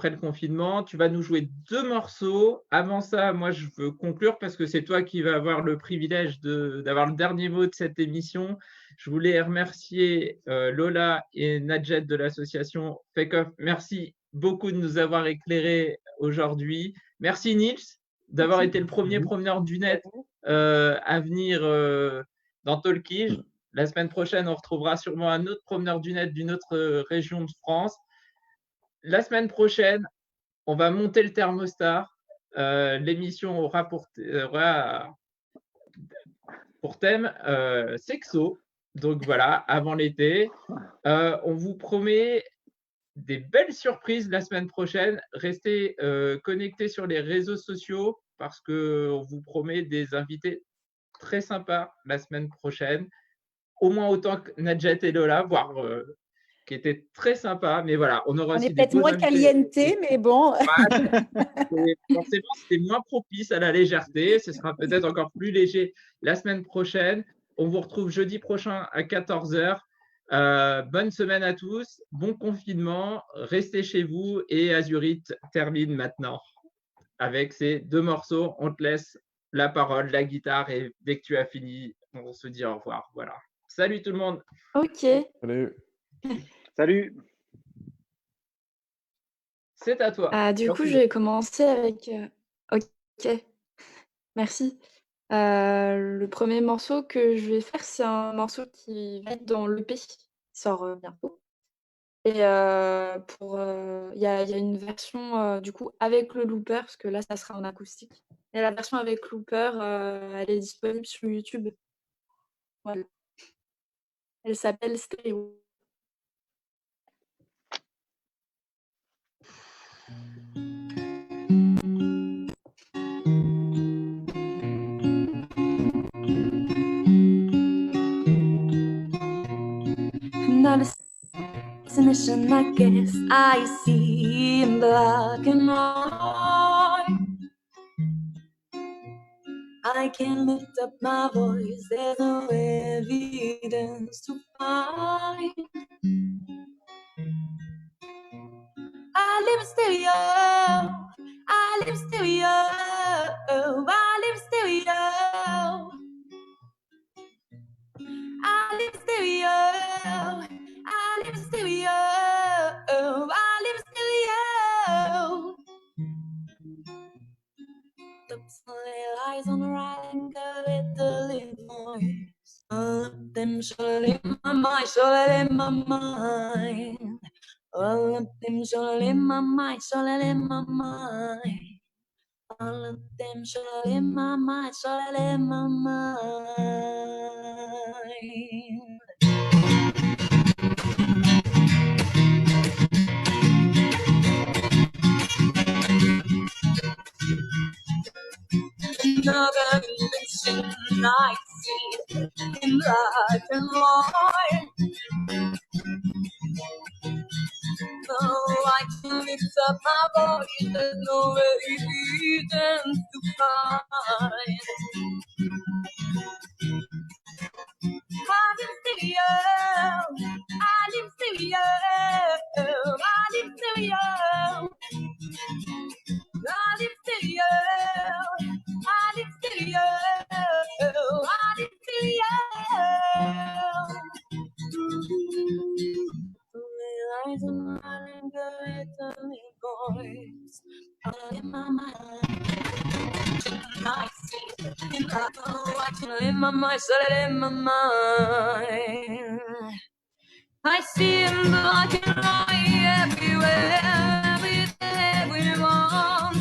le confinement. Tu vas nous jouer 2 morceaux. Avant ça, moi, je veux conclure parce que c'est toi qui vas avoir le privilège d'avoir le dernier mot de cette émission. Je voulais remercier Lola et Nadjet de l'association Fake Off. Merci beaucoup de nous avoir éclairés aujourd'hui. Merci Nils d'avoir été le premier promeneur du net à venir dans Talkige. La semaine prochaine, on retrouvera sûrement un autre promeneur du net d'une autre région de France. La semaine prochaine, on va monter le thermostat. L'émission aura pour thème sexo. Donc voilà, avant l'été. On vous promet des belles surprises la semaine prochaine. Restez connectés sur les réseaux sociaux parce qu'on vous promet des invités très sympas la semaine prochaine. Au moins autant que Nadjet et Lola, voire qui était très sympa. Mais voilà, on aura On aussi est des peut-être beaux moins invités. caliente, mais bon. Forcément, c'était moins propice à la légèreté. Ce sera peut-être encore plus léger la semaine prochaine. On vous retrouve jeudi prochain à 14 h. Bonne semaine à tous. Bon confinement. Restez chez vous. Et Azurite termine maintenant avec ces 2 morceaux. On te laisse la parole, la guitare. Et dès que tu as fini, on se dit au revoir. Voilà. Salut tout le monde. Ok. Salut. Salut. C'est à toi. Du coup, je vais commencer avec. Ok, merci. Le premier morceau que je vais faire, c'est un morceau qui va être dans l'EP, qui sort bientôt. Et il y a une version du coup avec le looper, parce que là, ça sera en acoustique. Et la version avec looper, elle est disponible sur YouTube. Voilà. Elle s'appelle Stéréo. Not a destination, I guess I see in black and white. I can lift up my voice, there's no evidence to find. I live in stereo, I live in stereo, I live in stereo. I live in stereo, I live in stereo, I live in stereo. The sunlight lies on the right and with the little voice. All of them surely in my mind, surely in my mind. All of them surely in my mind, surely in my mind. All of them surely in my mind, surely in my mind. Another dimension I see in black and white. Oh, I can lift up my voice, there's no evidence to find. I live stereo, I live stereo, I live stereo. I live stereo, I live stereo, I live stereo. Eyes on my anger, it's only voice. In my mind, I see. I can in my mind, set it in my mind. I see in black and white everywhere, with everyone.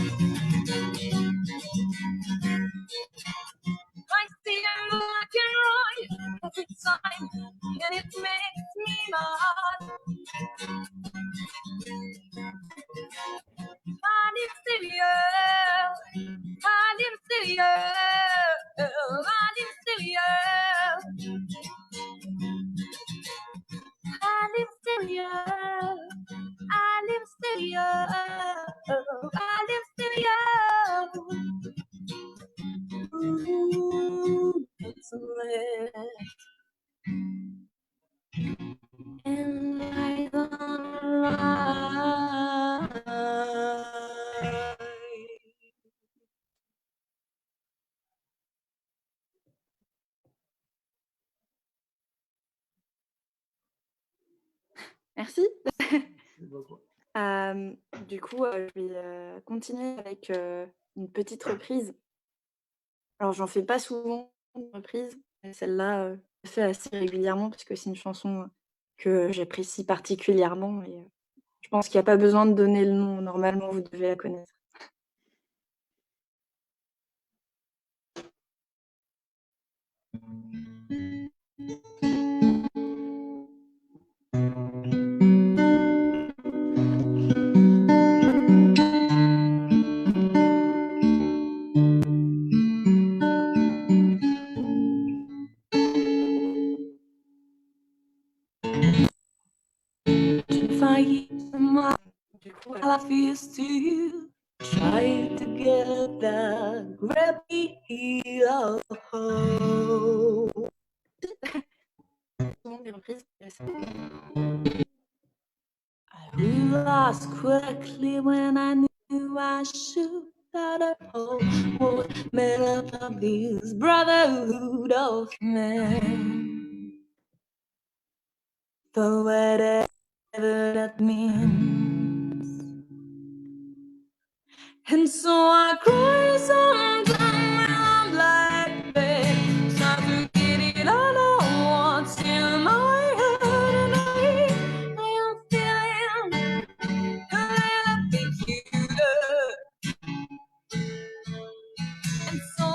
I see in black and white every time, and it makes me mad. I live stereo, I live stereo, I live stereo. I live stereo, I live stereo, I live stereo. Ooh, it's lit. And I don't lie. Merci. Du coup, je vais continuer avec une petite reprise. Alors, j'en fais pas souvent une reprise, mais celle-là, je la fais assez régulièrement parce que c'est une chanson que j'apprécie particulièrement et je pense qu'il n'y a pas besoin de donner le nom. Normalement, vous devez la connaître. night, while I feel still trying to get that gravity of hope. I realized quickly when I knew I should that I was made up of this brotherhood of men. For whatever that means. And so I cry sometimes when I'm like this. Try to get it all at once in my head, and I am feeling a little peculiar. And so I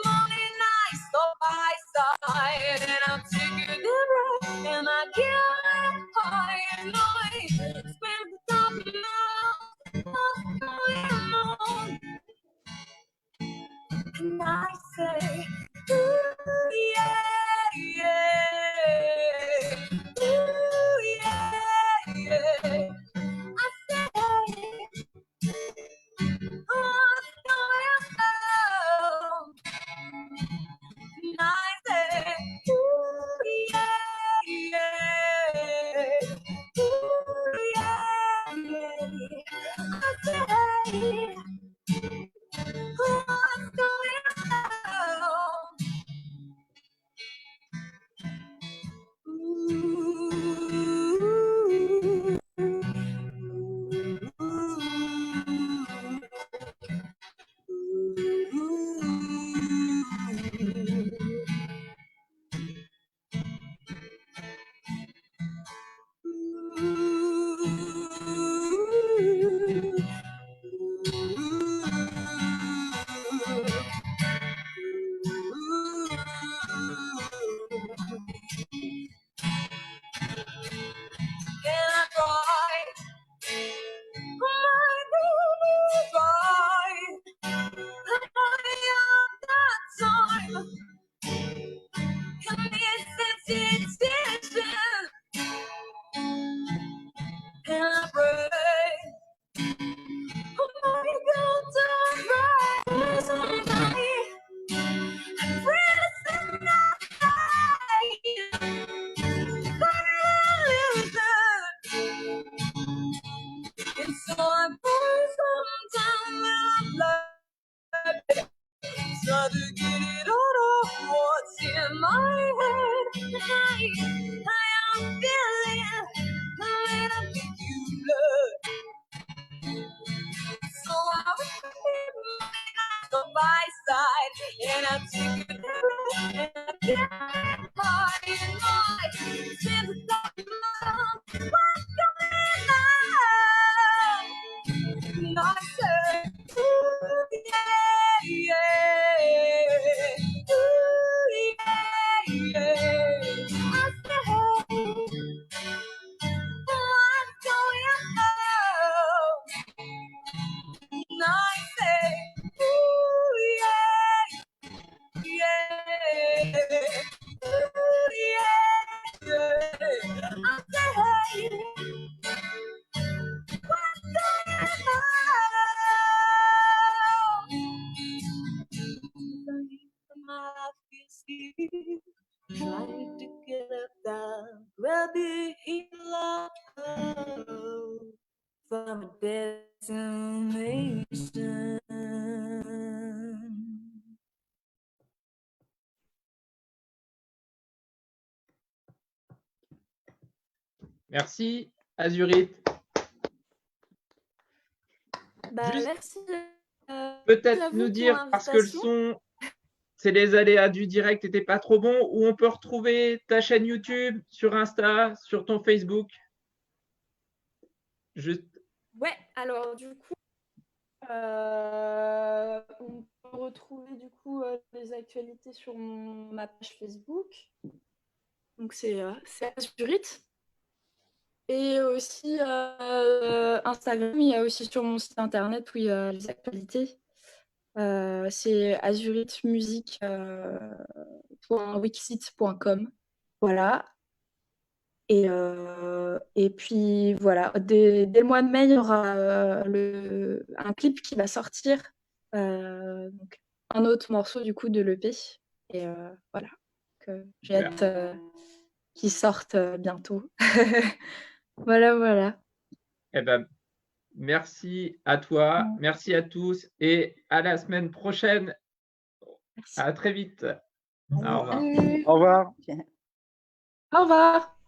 morning night side by side, and I'm taking the road, and I get high, and I spend the top of my going on. And I say, ooh, yeah, yeah, ooh, yeah, yeah. I say, what's going on? And I say, ooh, yeah, yeah, ooh, yeah, yeah. I say, what's going on? Can I cry? My baby cry. That time. Can this sensation? Can I pray? Oh my God, to rise somebody. And rest in and so I pour some down my blood. Try to get it all off what's in my head. And I am feeling a little peculiar. So I will keep my side by side, and I take it there, and I get high in my sense of what's going on. And I say, ooh, yeah, yeah, ooh, yeah, yeah. I say, what's going on? And I say, ooh, yeah, yeah, ooh, yeah, yeah. I say, what's going on? My life is here, trying to get up that grubby heel from a destination. Merci, Azurite. Bah, Juste merci à peut-être nous vous pour dire, parce que le l'invitation. son, c'est les aléas du direct n'étaient pas trop bons, où on peut retrouver ta chaîne YouTube, sur Insta, sur ton Facebook. Juste. Ouais, alors du coup, on peut retrouver du coup les actualités sur ma page Facebook. Donc c'est Azurite. Et aussi Instagram, il y a aussi sur mon site internet où il y a les actualités. C'est azuritmusic.wixit.com. Voilà. Et puis voilà, dès le mois de mai, il y aura un clip qui va sortir, donc un autre morceau du coup de l'EP. Et voilà, j'ai hâte qu'il sorte bientôt. Voilà. Eh ben, merci à toi, merci à tous et à la semaine prochaine. Merci. À très vite. Au revoir. Salut. Au revoir. Au revoir.